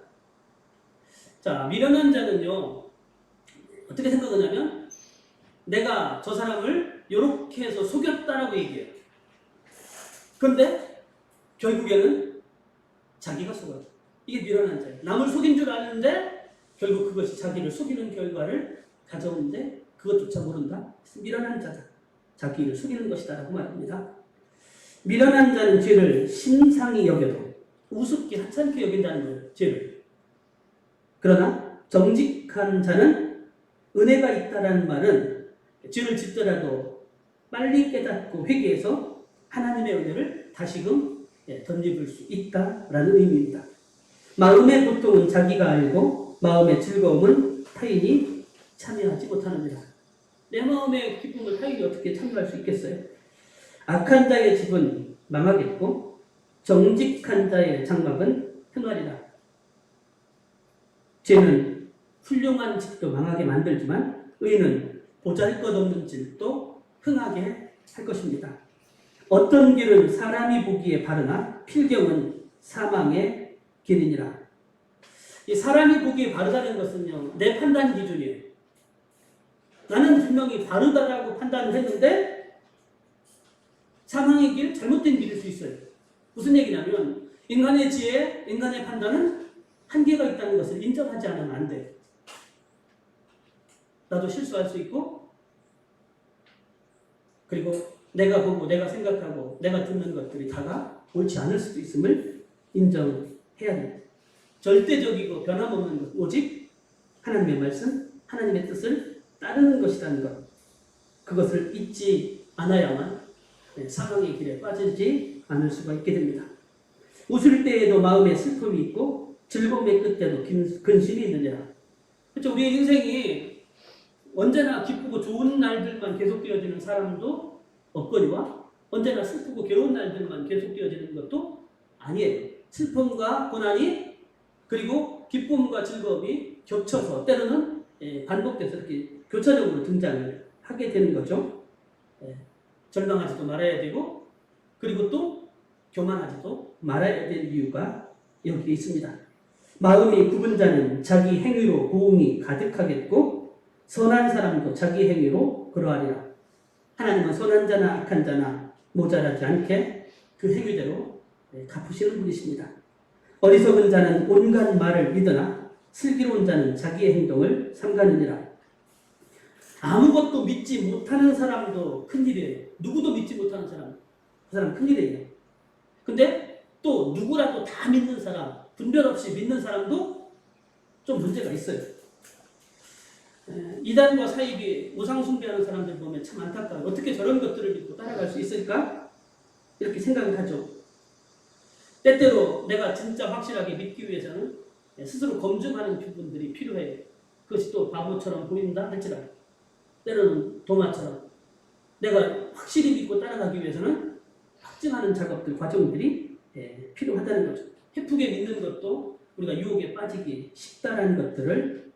A: 자, 미련한 자는요 어떻게 생각하냐면 내가 저 사람을 이렇게 해서 속였다라고 얘기해요. 그런데 결국에는 자기가 속아요. 이게 미련한 자예요. 남을 속인 줄 아는데 결국 그것이 자기를 속이는 결과를 가져오는데 그것조차 모른다. 미련한 자다. 자기를 속이는 것이다 라고 말합니다. 미련한 자는 죄를 심상히 여겨도 우습게 하찮게 여긴다는 거예요. 죄를. 그러나 정직한 자는 은혜가 있다라는 말은 죄를 짓더라도 빨리 깨닫고 회개해서 하나님의 은혜를 다시금 덧입을 수 있다라는 의미입니다. 마음의 고통은 자기가 알고 마음의 즐거움은 타인이 참여하지 못하느니라. 내 마음의 기쁨을 타인이 어떻게 참여할 수 있겠어요? 악한 자의 집은 망하겠고 정직한 자의 장막은 흥하리라. 죄는 훌륭한 집도 망하게 만들지만 의는 보잘것없는 집도 흥하게 할 것입니다. 어떤 길은 사람이 보기에 바르나 필경은 사망의 길이니라. 이 사람이 보기에 바르다는 것은요 내 판단 기준이에요. 나는 분명히 바르다라고 판단을 했는데 사망의 길, 잘못된 길일 수 있어요. 무슨 얘기냐면 인간의 지혜, 인간의 판단은 한계가 있다는 것을 인정하지 않으면 안 돼요. 나도 실수할 수 있고 그리고 내가 보고 내가 생각하고 내가 듣는 것들이 다가 옳지 않을 수도 있음을 인정해야 돼요. 절대적이고 변함없는 것, 오직 하나님의 말씀, 하나님의 뜻을 따르는 것이라는 것. 그것을 잊지 않아야만 사망의 길에 빠지지 않을 수가 있게 됩니다. 웃을 때에도 마음에 슬픔이 있고 즐거움의 끝에도 근심이 있느니라. 그렇죠? 우리의 인생이 언제나 기쁘고 좋은 날들만 계속되어지는 사람도 없거니와 언제나 슬프고 괴로운 날들만 계속되어지는 것도 아니에요. 슬픔과 고난이 그리고 기쁨과 즐거움이 겹쳐서 때로는 반복돼서 이렇게 교차적으로 등장을 하게 되는 거죠. 절망하지도 말아야 되고 그리고 또 교만하지도 말아야 될 이유가 여기 있습니다. 마음이 굽은 자는 자기 행위로 고움이 가득하겠고 선한 사람도 자기 행위로 그러하리라. 하나님은 선한 자나 악한 자나 모자라지 않게 그 행위대로 갚으시는 분이십니다. 어리석은 자는 온갖 말을 믿으나 슬기로운 자는 자기의 행동을 삼가느니라. 아무것도 믿지 못하는 사람도 큰일이에요. 누구도 믿지 못하는 사람, 그 사람 큰일이에요. 근데 또 누구라도 다 믿는 사람, 분별 없이 믿는 사람도 좀 문제가 있어요. 이단과 사입이 우상 숭배하는 사람들 보면 참 안타까워요. 어떻게 저런 것들을 믿고 따라갈 수 있을까? 이렇게 생각을 하죠. 때때로 내가 진짜 확실하게 믿기 위해서는 스스로 검증하는 부분들이 필요해요. 그것이 또 바보처럼 보인다 할지라도, 때로는 도마처럼 내가 확실히 믿고 따라가기 위해서는 확증하는 작업들, 과정들이 필요하다는 거죠. 헤프게 믿는 것도 우리가 유혹에 빠지기 쉽다라는 것들을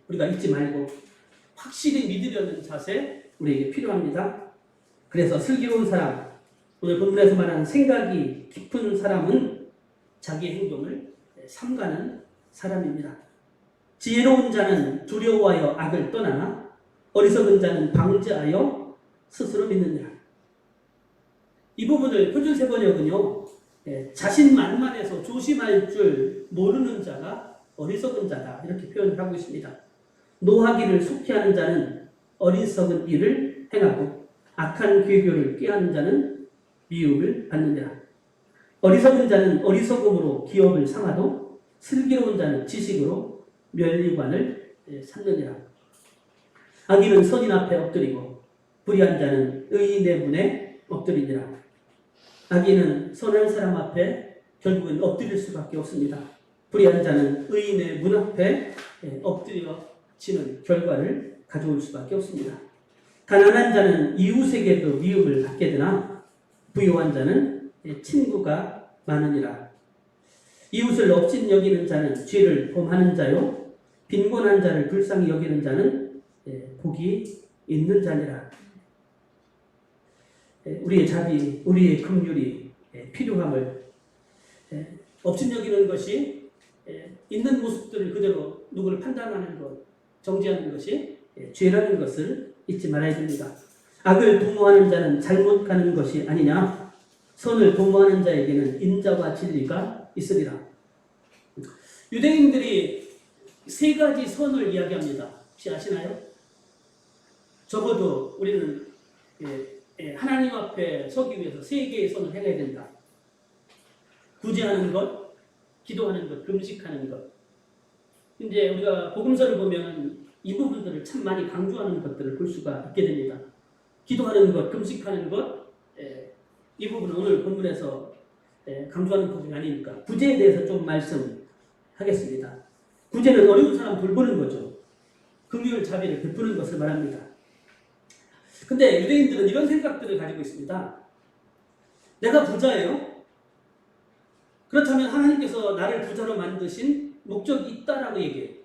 A: 우리가 잊지 말고 확실히 믿으려는 자세 우리에게 필요합니다. 그래서 슬기로운 사람, 오늘 본문에서 말하는 생각이 깊은 사람은 자기 행동을 삼가는 사람입니다. 지혜로운 자는 두려워하여 악을 떠나나 어리석은 자는 방지하여 스스로 믿느니라. 이 부분을 표준세 번역은요, 자신만만해서 조심할 줄 모르는 자가 어리석은 자다 이렇게 표현을 하고 있습니다. 노하기를 속히하는 자는 어리석은 일을 행하고 악한 괴교를 꾀하는 자는 미움을 받느니라. 어리석은 자는 어리석음으로 기업을 상하도 슬기로운 자는 지식으로 면리관을 삼느니라. 악인은 선인 앞에 엎드리고 불의한 자는 의인의 문에 엎드리니라. 악인은 선한 사람 앞에 결국은 엎드릴 수밖에 없습니다. 불의한 자는 의인의 문 앞에 엎드려지는 결과를 가져올 수밖에 없습니다. 가난한 자는 이웃에게도 미움을 받게 되나 부유한 자는 친구가 많으니라. 이웃을 업신 여기는 자는 죄를 범하는 자요 빈곤한 자를 불쌍히 여기는 자는 복이 있는 자니라. 우리의 자비, 우리의 긍휼이 필요함을 업신 여기는 것이 있는 모습들을 그대로 누구를 판단하는 것, 정죄하는 것이 죄라는 것을 잊지 말아야 됩니다. 악을 도모하는 자는 잘못 가는 것이 아니냐? 선을 도모하는 자에게는 인자와 진리가 있으리라. 유대인들이 세 가지 선을 이야기합니다. 혹시 아시나요? 적어도 우리는 하나님 앞에 서기 위해서 세 개의 선을 행해야 된다. 구제하는 것, 기도하는 것, 금식하는 것. 이제 우리가 복음서를 보면 이 부분들을 참 많이 강조하는 것들을 볼 수가 있게 됩니다. 기도하는 것, 금식하는 것, 이 부분은 오늘 본문에서 강조하는 부분이 아니니까 구제에 대해서 좀 말씀하겠습니다. 구제는 어려운 사람 돌보는 거죠. 긍휼 자비를 베푸는 것을 말합니다. 근데 유대인들은 이런 생각들을 가지고 있습니다. 내가 부자예요? 그렇다면 하나님께서 나를 부자로 만드신 목적이 있다라고 얘기해요.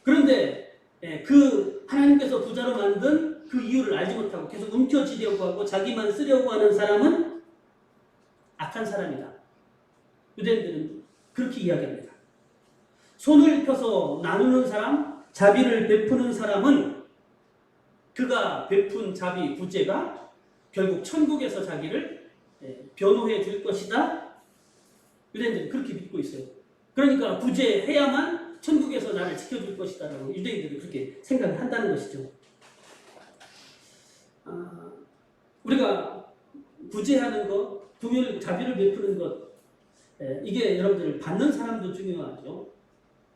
A: 그런데 그 하나님께서 부자로 만든 그 이유를 알지 못하고 계속 움켜쥐려고 하고 자기만 쓰려고 하는 사람은 악한 사람이다. 유대인들은 그렇게 이야기합니다. 손을 펴서 나누는 사람, 자비를 베푸는 사람은 그가 베푼 자비, 구제가 결국 천국에서 자기를 변호해 줄 것이다. 유대인들은 그렇게 믿고 있어요. 그러니까 구제해야만 천국에서 나를 지켜줄 것이다 라고 유대인들이 그렇게 생각을 한다는 것이죠. 우리가 구제하는 것, 긍휼 자비를 베푸는 것, 이게 여러분들 받는 사람도 중요하죠.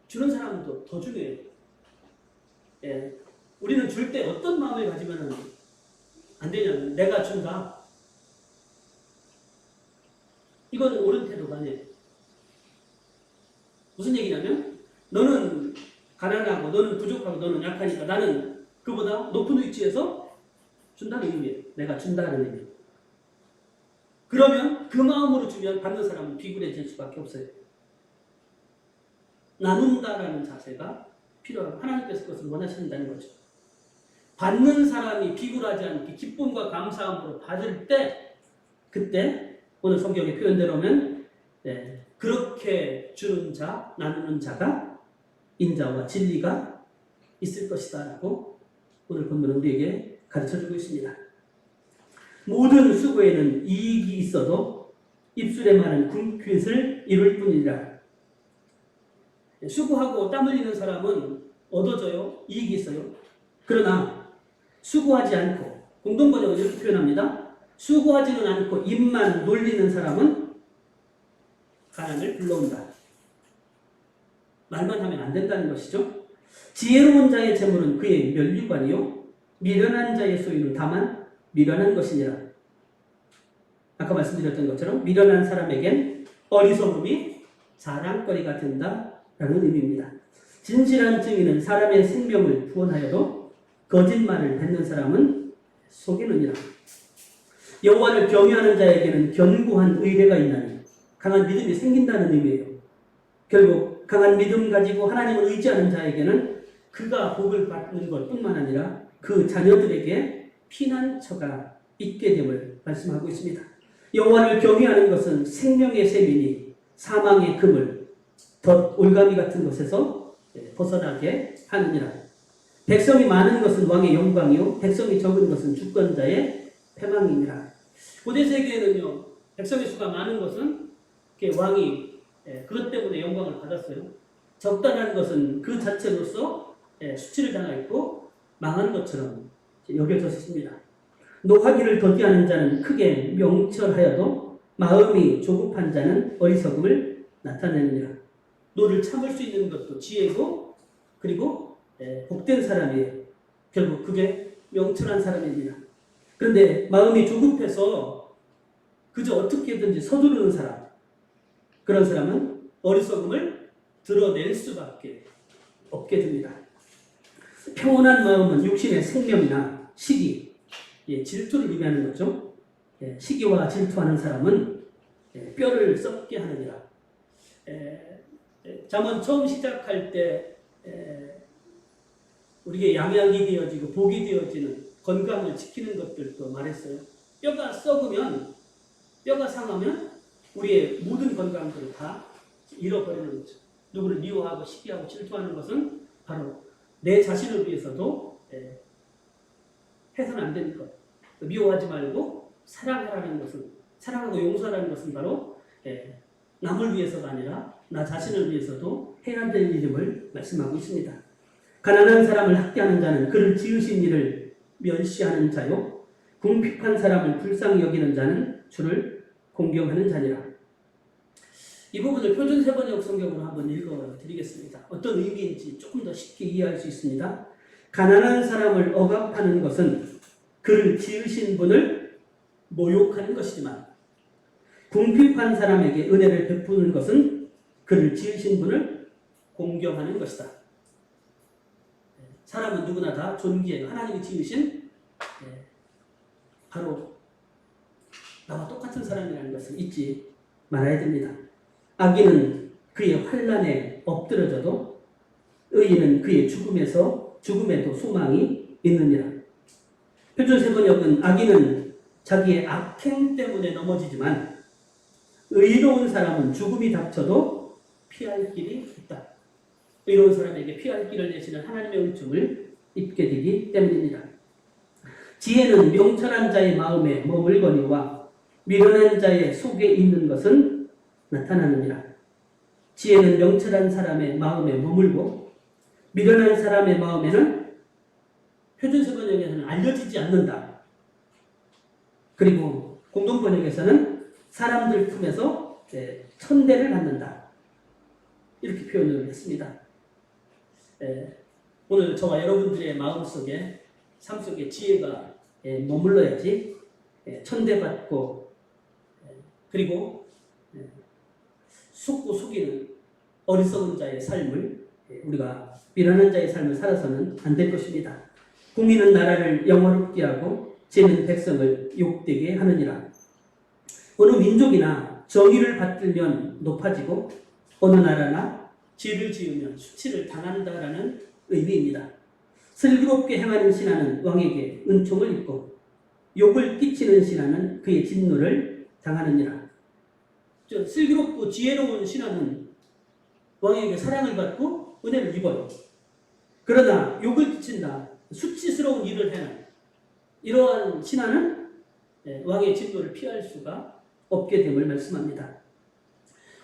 A: 주는 사람도 더 중요해요. 우리는 줄 때 어떤 마음을 가지면 안 되냐면 내가 준다. 이거는 옳은 태도가 아니에요. 무슨 얘기냐면 너는 가난하고 너는 부족하고 너는 약하니까 나는 그보다 높은 위치에서 준다는 의미예요. 내가 준다는 의미. 그러면 그 마음으로 주면 받는 사람은 비굴해질 수밖에 없어요. 나눈다라는 자세가 필요하고 하나님께서 그것을 원하신다는 거죠. 받는 사람이 비굴하지 않게 기쁨과 감사함으로 받을 때 그때 오늘 성경의 표현대로면 그렇게 주는 자, 나누는 자가 인자와 진리가 있을 것이다 라고 오늘 본문은 우리에게 가르쳐주고 있습니다. 모든 수고에는 이익이 있어도 입술에 많은 궁핍을 이룰 뿐이라. 수고하고 땀 흘리는 사람은 얻어져요. 이익이 있어요. 그러나 수고하지 않고, 공동번역은 이렇게 표현합니다. 수고하지는 않고 입만 놀리는 사람은 가난을 불러온다. 말만 하면 안 된다는 것이죠. 지혜로운 자의 재물은 그의 면류관이요 미련한 자의 소유는 다만 미련한 것이니라. 아까 말씀드렸던 것처럼 미련한 사람에겐 어리석음이 자랑거리가 된다라는 의미입니다. 진실한 증인은 사람의 생명을 구원하여도 거짓말을 뱉는 사람은 속이느니라. 여호와를 경외하는 자에게는 견고한 의뢰가 있나니 강한 믿음이 생긴다는 의미예요. 결국 강한 믿음 가지고 하나님을 의지하는 자에게는 그가 복을 받는 것뿐만 아니라 그 자녀들에게 피난처가 있게 됨을 말씀하고 있습니다. 여호와를 경외하는 것은 생명의 셈이니 사망의 그물, 덫, 올가미 같은 것에서 벗어나게 하느니라. 백성이 많은 것은 왕의 영광이요 백성이 적은 것은 주권자의 패망이니라. 고대 세계에는요 백성의 수가 많은 것은 왕이 그것 때문에 영광을 받았어요. 적다는 것은 그 자체로서 수치를 당하였고 망한 것처럼 여겨졌습니다. 노하기를 더디하는 자는 크게 명철하여도 마음이 조급한 자는 어리석음을 나타내느니라. 노를 참을 수 있는 것도 지혜고 그리고 복된 사람이에요. 결국 그게 명철한 사람입니다. 그런데 마음이 조급해서 그저 어떻게든지 서두르는 사람, 그런 사람은 어리석음을 드러낼 수밖에 없게 됩니다. 평온한 마음은 육신의 생명이나 시기, 질투를 의미하는 거죠. 시기와 질투하는 사람은 뼈를 썩게 하느니라. 잠언 처음 시작할 때 우리에게 양약이 되어지고 복이 되어지는 건강을 지키는 것들도 말했어요. 뼈가 썩으면, 뼈가 상하면 우리의 모든 건강들을 다 잃어버리는 거죠. 누구를 미워하고 시기하고 질투하는 것은 바로 내 자신을 위해서도 해서는 안 되는 것. 미워하지 말고 사랑하라는 것은, 사랑하고 용서하라는 것은 바로 남을 위해서가 아니라 나 자신을 위해서도 해야 될 일임을 말씀하고 있습니다. 가난한 사람을 학대하는 자는 그를 지으신 이를 멸시하는 자요 궁핍한 사람을 불쌍히 여기는 자는 주를 공경하는 자니라. 이 부분을 표준 세번역 성경으로 한번 읽어드리겠습니다. 어떤 의미인지 조금 더 쉽게 이해할 수 있습니다. 가난한 사람을 억압하는 것은 그를 지으신 분을 모욕하는 것이지만 궁핍한 사람에게 은혜를 베푸는 것은 그를 지으신 분을 공경하는 것이다. 사람은 누구나 다 존귀해요. 하나님이 지으신 바로 나와 똑같은 사람이라는 것을 잊지 말아야 됩니다. 악인은 그의 환난에 엎드러져도 의인은 그의 죽음에도 소망이 있느니라. 표준 세번역은 악인은 자기의 악행 때문에 넘어지지만 의로운 사람은 죽음이 닥쳐도 피할 길이 있다. 의로운 사람에게 피할 길을 내시는 하나님의 은총을 입게 되기 때문입니다. 지혜는 명철한 자의 마음에 머물거니와 미련한 자의 속에 있는 것은 나타나느니라. 지혜는 명철한 사람의 마음에 머물고 미련한 사람의 마음에는 표준세번역에서는 알려지지 않는다. 그리고 공동번역에서는 사람들 품에서 천대를 받는다. 이렇게 표현을 했습니다. 오늘 저와 여러분들의 마음속에 삶 속에 지혜가 머물러야지 천대받고 그리고 속고 속이는 어리석은 자의 삶을 우리가 미련한 자의 삶을 살아서는 안 될 것입니다. 공의는 나라를 영화롭게 하고 죄는 백성을 욕되게 하느니라. 어느 민족이나 정의를 받들면 높아지고 어느 나라나 죄를 지으면 수치를 당한다라는 의미입니다. 슬기롭게 행하는 신하는 왕에게 은총을 입고 욕을 끼치는 신하는 그의 진노를 당하느니라. 슬기롭고 지혜로운 신하는 왕에게 사랑을 받고 은혜를 입어요. 그러나 욕을 끼친다, 수치스러운 일을 해는 이러한 신하는 왕의 진노를 피할 수가 없게 됨을 말씀합니다.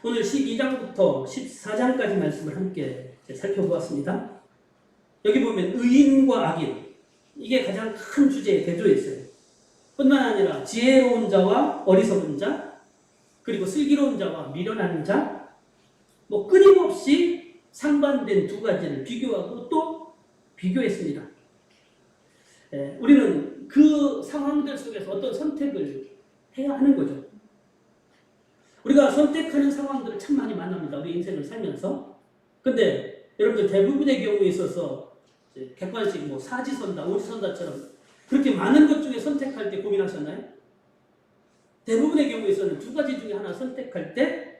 A: 오늘 12장부터 14장까지 말씀을 함께 살펴보았습니다. 여기 보면 의인과 악인, 이게 가장 큰 주제에 대조해 있어요. 뿐만 아니라 지혜로운 자와 어리석은 자, 그리고 슬기로운 자와 미련한 자, 끊임없이 상반된 두 가지를 비교하고 또 비교했습니다. 우리는 그 상황들 속에서 어떤 선택을 해야 하는 거죠. 우리가 선택하는 상황들을 참 많이 만납니다. 우리 인생을 살면서. 근데 여러분들 대부분의 경우에 있어서 객관식 뭐 사지선다, 오지선다처럼 그렇게 많은 것 중에 선택할 때 고민하셨나요? 대부분의 경우에서는 두 가지 중에 하나 선택할 때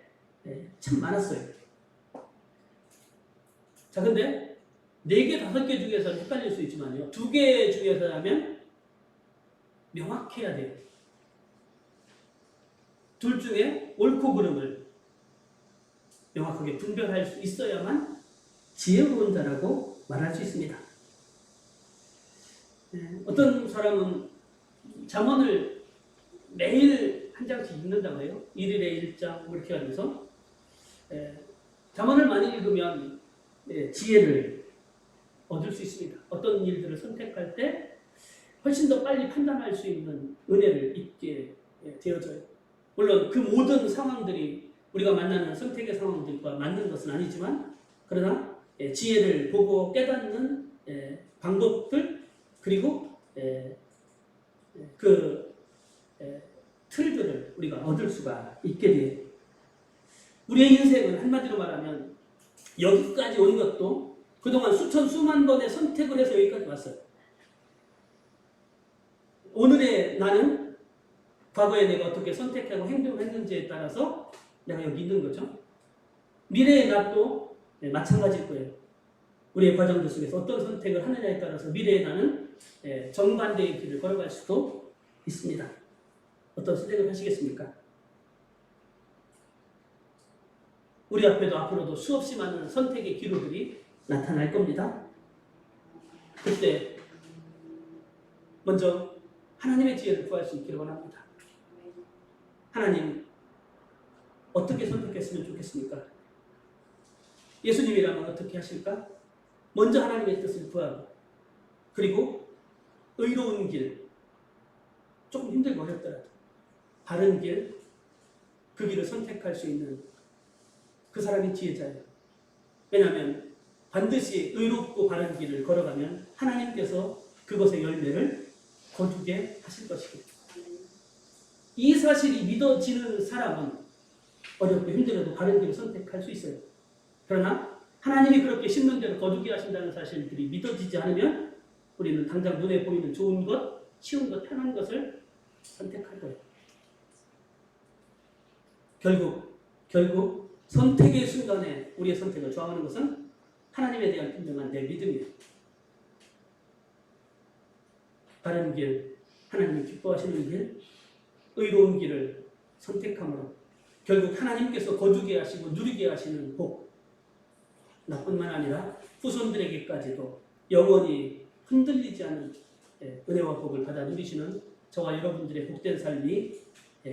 A: 참 많았어요. 자, 근데 4개, 5개 중에서는 헷갈릴 수 있지만요. 2개 중에서라면 명확해야 돼요. 둘 중에 옳고 그름을 명확하게 분별할 수 있어야만 지혜로운 자라고 말할 수 있습니다. 어떤 사람은 잠언을 매일 한 장씩 읽는다고 해요. 1일에 1장 이렇게 하면서 잠언을 많이 읽으면 지혜를 얻을 수 있습니다. 어떤 일들을 선택할 때 훨씬 더 빨리 판단할 수 있는 은혜를 잊게 되어져요. 물론 그 모든 상황들이 우리가 만나는 선택의 상황들과 맞는 것은 아니지만 그러나 지혜를 보고 깨닫는 방법들 그리고 그 틀들을 우리가 얻을 수가 있게 돼요. 우리의 인생은 한마디로 말하면 여기까지 온 것도 그동안 수만 번의 선택을 해서 여기까지 왔어요. 오늘의 나는 과거에 내가 어떻게 선택하고 행동했는지에 따라서 내가 여기 있는 거죠. 미래의 나도 마찬가지일 거예요. 우리의 과정들 속에서 어떤 선택을 하느냐에 따라서 미래의 나는 정반대의 길을 걸어갈 수도 있습니다. 어떤 선택을 하시겠습니까? 우리 앞에도 앞으로도 수없이 많은 선택의 기로들이 나타날 겁니다. 그때 먼저 하나님의 지혜를 구할 수 있기를 원합니다. 하나님, 어떻게 선택했으면 좋겠습니까? 예수님이라면 어떻게 하실까? 먼저 하나님의 뜻을 구하고 그리고 의로운 길, 조금 힘들고 어렵더라도 바른 길, 그 길을 선택할 수 있는 그 사람이 지혜자예요. 왜냐하면 반드시 의롭고 바른 길을 걸어가면 하나님께서 그것의 열매를 거두게 하실 것이고 이 사실이 믿어지는 사람은 어렵고 힘들어도 바른 길을 선택할 수 있어요. 그러나 하나님이 그렇게 심는 대로 거두게 하신다는 사실들이 믿어지지 않으면 우리는 당장 눈에 보이는 좋은 것, 쉬운 것, 편한 것을 선택할 거예요. 결국 선택의 순간에 우리의 선택을 좌우하는 것은 하나님에 대한 분명한 내 믿음이에요. 바른 길, 하나님이 기뻐하시는 길, 의로운 길을 선택함으로 결국 하나님께서 거두게 하시고 누리게 하시는 복, 나뿐만 아니라 후손들에게까지도 영원히 흔들리지 않은 은혜와 복을 받아 누리시는 저와 여러분들의 복된 삶이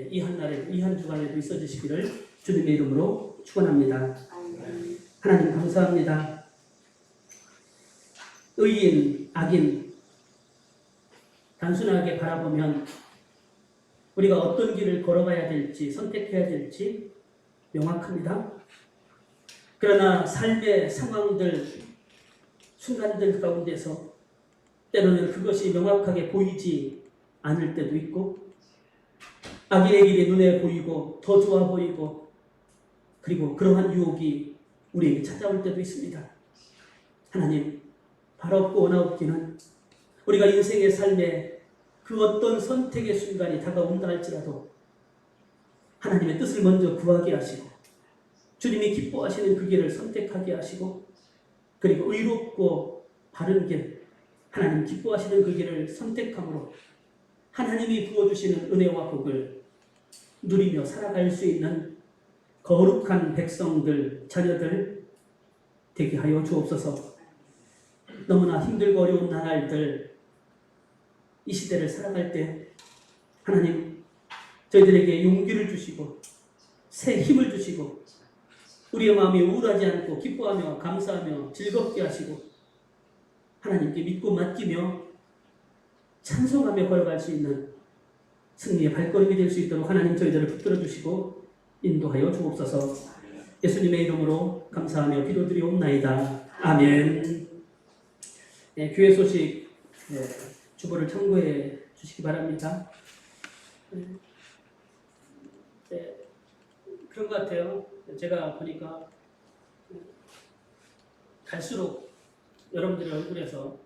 A: 이 한날에도 이 한 주간에도 있어 주시기를 주님의 이름으로 축원합니다. 하나님 감사합니다. 의인, 악인 단순하게 바라보면 우리가 어떤 길을 걸어가야 될지 선택해야 될지 명확합니다. 그러나 삶의 상황들, 순간들 가운데서 때로는 그것이 명확하게 보이지 않을 때도 있고 악인의 길이 눈에 보이고 더 좋아 보이고 그리고 그러한 유혹이 우리에게 찾아올 때도 있습니다. 하나님, 바라옵고 원하옵기는 우리가 인생의 삶에 그 어떤 선택의 순간이 다가온다 할지라도 하나님의 뜻을 먼저 구하게 하시고 주님이 기뻐하시는 그 길을 선택하게 하시고 그리고 의롭고 바른 길, 하나님 기뻐하시는 그 길을 선택함으로 하나님이 부어주시는 은혜와 복을 누리며 살아갈 수 있는 거룩한 백성들, 자녀들 되게 하여 주옵소서. 너무나 힘들고 어려운 나날들 이 시대를 살아갈 때 하나님 저희들에게 용기를 주시고 새 힘을 주시고 우리의 마음이 우울하지 않고 기뻐하며 감사하며 즐겁게 하시고 하나님께 믿고 맡기며 찬송하며 걸어갈 수 있는 승리의 발걸음이 될 수 있도록 하나님 저희들을 붙들어 주시고 인도하여 주옵소서. 예수님의 이름으로 감사하며 기도드리옵나이다. 아멘. 교회 소식 주보를 참고해 주시기 바랍니다. 그런 것 같아요. 제가 보니까 갈수록 여러분들의 얼굴에서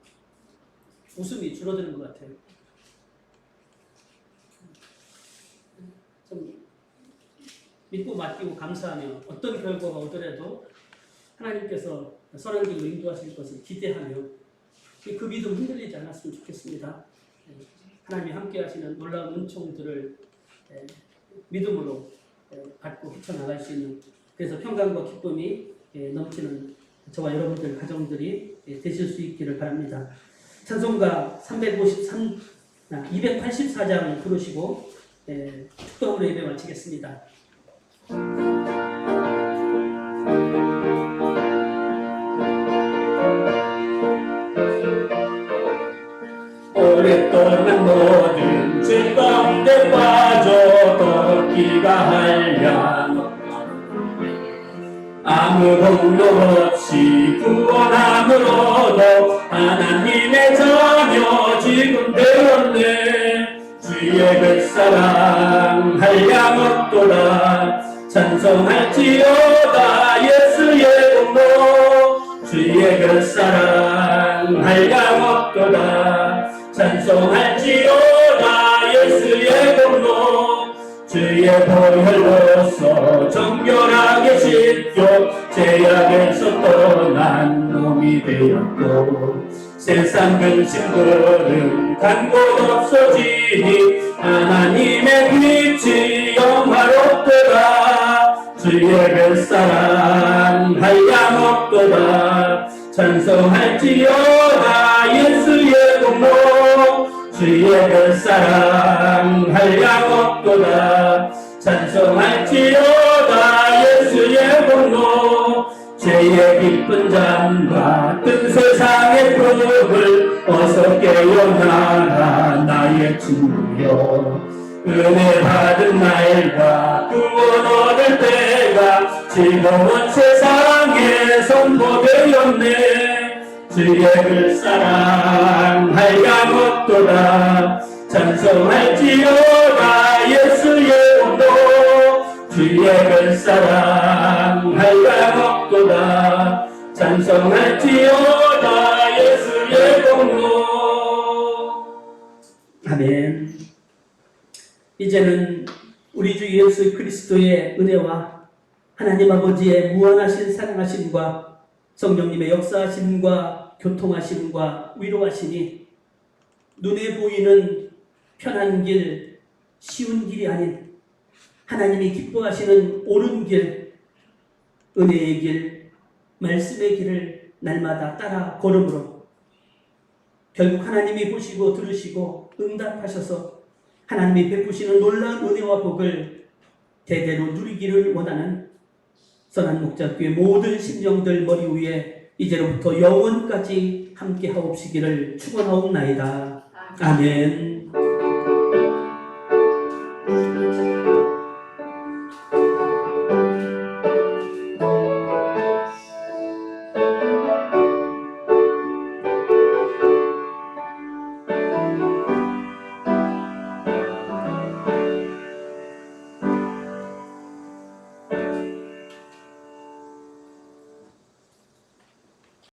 A: 웃음이 줄어드는 것 같아요. 좀 믿고 맡기고 감사하며 어떤 결과가 오더라도 하나님께서 선한 길로 인도하실 것을 기대하며 그 믿음 흔들리지 않았으면 좋겠습니다. 하나님이 함께 하시는 놀라운 은총들을 믿음으로 받고 헤쳐나갈 수 있는, 그래서 평강과 기쁨이 넘치는 저와 여러분들 가정들이 되실 수 있기를 바랍니다. 찬송가 284장 부르시고 축도함으로 예배 마치겠습니다.
B: 오랫동안 모든 죄 가운데 빠져 걷기가 한량 아무 공로 없이 구원함으로도 하나님의 자녀 지금 되었네. 주의 그 사랑 한량 없도다 찬송할지어다 예수의 공로. 주의 그 사랑 한량 없도다 찬송할지어다 예수의 공로. 주의 보혈로서 정결하게 씻겨 죄악에서 떠난 놈이 되었고 세상 근심들은 간 곳 없어지니 하나님의 빛이 영화롭도다. 주의 뱃사랑 한량 없도다 찬송할지어다 예수의 공로. 주의 뱃사랑 한량 없도다 찬송할지어다 예수의 공로. 죄의 깊은 잠과 뜬 세상의 꿈을 어서 깨어나라 나의 친구여. 은혜 받은 날과 구원 얻을 때가 즐거운 세상에 선포되었네. 주의 그 사랑 한량 없도다 찬송할지어다 예수의 공로. 주의 그 사랑 한량 없도다 찬송할지어다 예수의 공로.
A: 아멘. 이제는 우리 주 예수 그리스도의 은혜와 하나님 아버지의 무한하신 사랑하심과 성령님의 역사하심과 교통하심과 위로하심이 눈에 보이는 편한 길, 쉬운 길이 아닌 하나님이 기뻐하시는 옳은 길, 은혜의 길, 말씀의 길을 날마다 따라 걸음으로 결국 하나님이 보시고 들으시고 응답하셔서 하나님이 베푸시는 놀라운 은혜와 복을 대대로 누리기를 원하는 선한 목자교회 모든 심령들 머리 위에 이제로부터 영원까지 함께 하옵시기를 축원하옵나이다. 아멘.